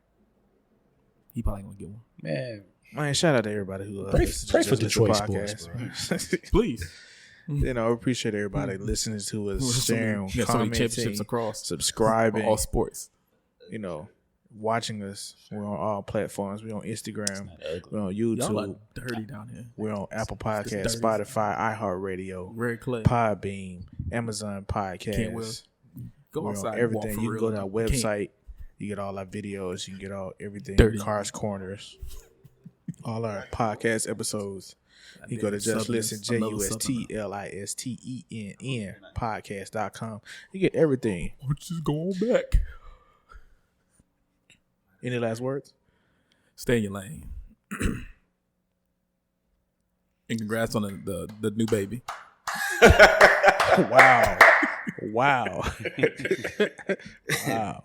He probably gonna get one. Man, shout out to everybody who Pray listens for to Just Detroit Listen sports, podcast. Please. Appreciate everybody listening to us, sharing, We got so many championships commenting, across subscribing, all sports. watching us. We're on all platforms. We're on Instagram. We're on Y'all YouTube. like dirty down here. We're on Apple Podcasts, dirty. Spotify, iHeartRadio, Very clear. Podbeam, Amazon Can't will. Podcasts. Go We're outside. on and walk everything. for You can real. go to our Can't. website. You get all our videos. You can get all everything. Dirty. Cars Corners. All our podcast episodes. You go to Just Listen, JUSTLISTENN podcast.com. You get everything. We're just going back. Any last words? Stay in your lane. And congrats on the new baby. Wow. Wow. Wow.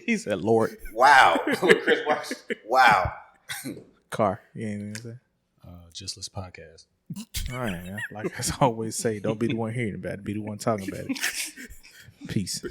He said, Lord. Wow. Chris Watts. Wow. Car. You ain't anything to say? Just Listen podcast. All right, man. Like I always say, don't be the one hearing about it. Be the one talking about it. Peace.